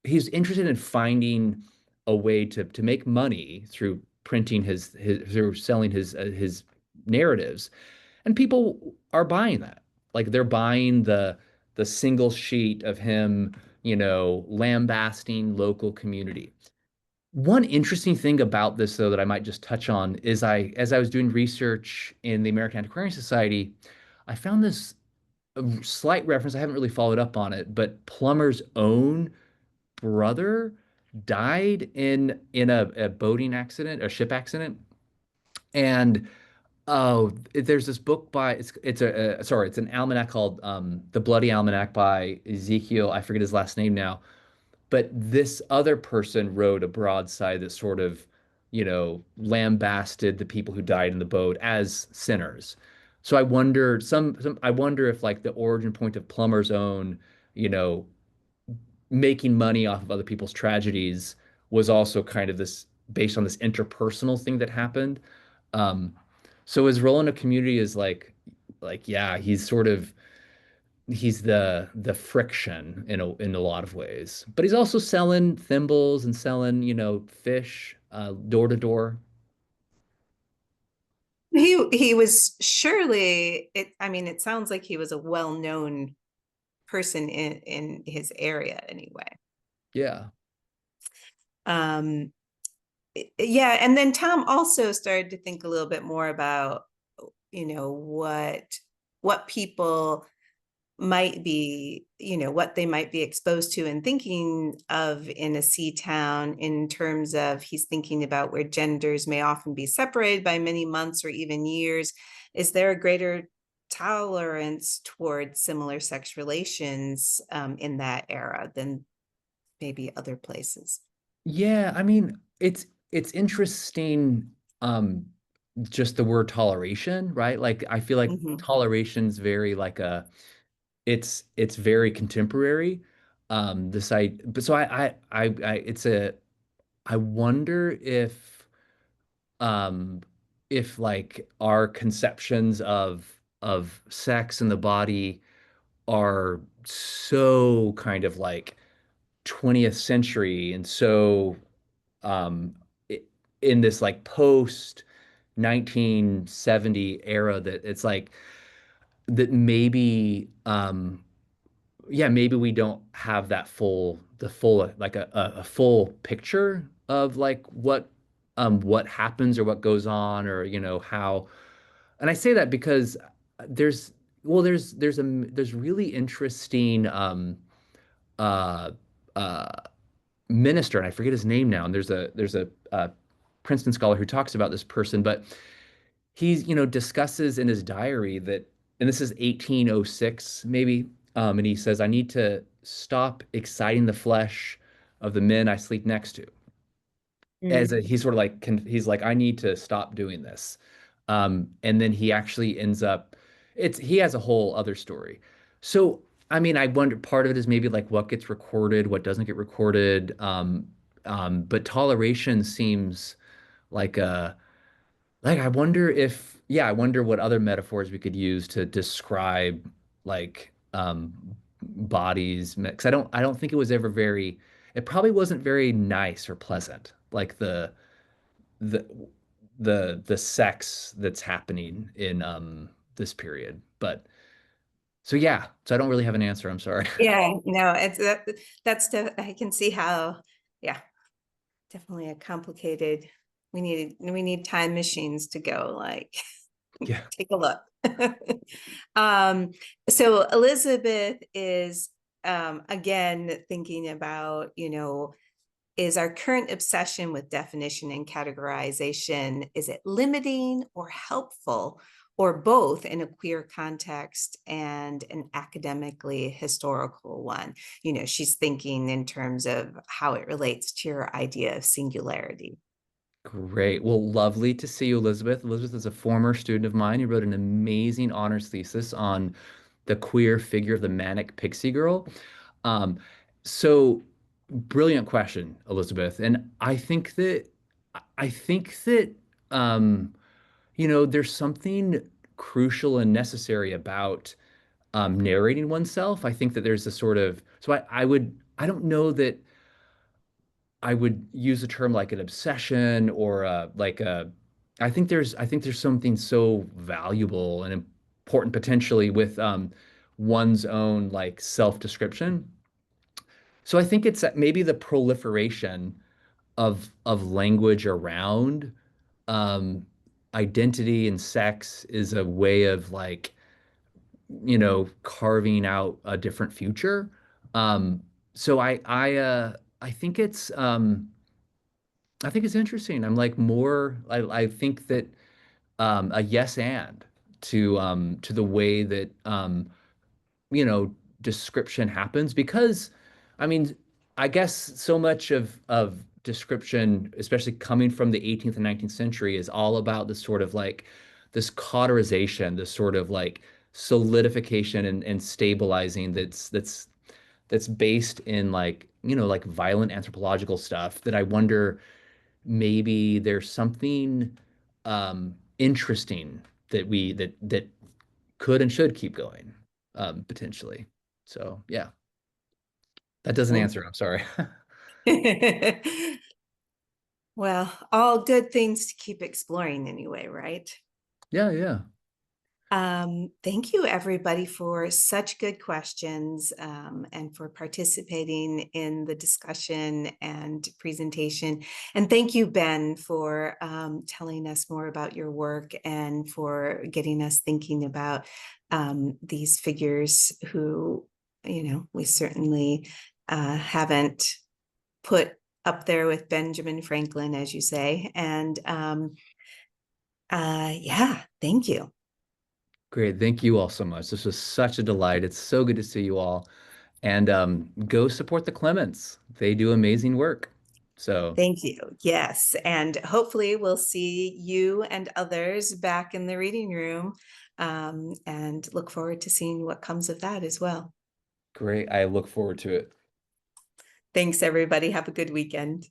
he's interested in finding a way to make money through printing his through selling his narratives, and people are buying that. Like they're buying the single sheet of him, lambasting local community. One interesting thing about this, though, that I might just touch on is as I was doing research in the American Antiquarian Society, I found this slight reference. I haven't really followed up on it, but Plummer's own brother died in a boating accident, a ship accident, and oh, there's this book by it's an almanac called The Bloody Almanac by Ezekiel. I forget his last name now, but this other person wrote a broadside that sort of, lambasted the people who died in the boat as sinners. So I wonder if like the origin point of Plummer's own, you know, making money off of other people's tragedies was also kind of this based on this interpersonal thing that happened. Um, so his role in a community is like yeah, he's the friction in a lot of ways. But he's also selling thimbles and selling, fish, door to door. He was surely it. I mean, it sounds like he was a well-known person in his area anyway. Yeah. Um, yeah, and then Tom also started to think a little bit more about, what people might be, what they might be exposed to and thinking of in a sea town, in terms of, he's thinking about where genders may often be separated by many months or even years. Is there a greater tolerance towards similar sex relations in that era than maybe other places? Yeah, I mean, it's interesting, just the word toleration, right? Like I feel like Mhm. toleration's very like a it's very contemporary. This I but so I it's a I wonder if like our conceptions of sex and the body are so kind of like 20th century and so um, in this like post 1970 era that it's like that maybe yeah, maybe we don't have that full like a full picture of like what happens or what goes on or how. And I say that because there's there's really interesting uh uh minister, and I forget his name now. And there's a Princeton scholar who talks about this person, but he's discusses in his diary that, and this is 1806 maybe, and he says, I need to stop exciting the flesh of the men I sleep next to. As a, Mm. he's sort of like he's like, I need to stop doing this. And then he actually ends up, he has a whole other story. So I mean, I wonder, part of it is maybe like what gets recorded, what doesn't get recorded. But toleration seems like a like I wonder if, yeah, I wonder what other metaphors we could use to describe like bodies, because I don't think it was ever very, it probably wasn't very nice or pleasant, like the the sex that's happening in this period. But so yeah, so I don't really have an answer. I'm sorry. Yeah, no, I can see how, yeah, definitely a complicated, we need time machines to go like Yeah. take a look. um so Elizabeth is again thinking about, is our current obsession with definition and categorization, is it limiting or helpful, or both, in a queer context and an academically historical one? She's thinking in terms of how it relates to your idea of singularity. Great. Well, lovely to see you, Elizabeth. Elizabeth is a former student of mine. You wrote an amazing honors thesis on the queer figure of the manic pixie girl. Um, so brilliant question, Elizabeth. And I think that um, there's something crucial and necessary about narrating oneself. I think that there's a sort of, so I don't know that I would use a term like an obsession or like a, I think there's something so valuable and important potentially with one's own like self-description. So I think it's maybe the proliferation of language around um, identity and sex is a way of like, carving out a different future. So I think it's interesting. I'm like more, I think that a yes and to the way that you know, description happens because, I mean, I guess so much of description, especially coming from the 18th and 19th century, is all about this sort of like this cauterization, this sort of like solidification and stabilizing that's based in like, like violent anthropological stuff that I wonder maybe there's something interesting that could and should keep going, potentially. So yeah, that doesn't answer. I'm sorry. Well, all good things to keep exploring anyway, right? Yeah, yeah. Thank you, everybody, for such good questions and for participating in the discussion and presentation. And thank you, Ben, for telling us more about your work and for getting us thinking about these figures who, we certainly haven't put up there with Benjamin Franklin, as you say. And yeah, thank you. Great. Thank you all so much. This was such a delight. It's so good to see you all. And go support the Clements. They do amazing work. So Thank you. Yes. And hopefully we'll see you and others back in the reading room and look forward to seeing what comes of that as well. great. I look forward to it. Thanks, everybody. Have a good weekend.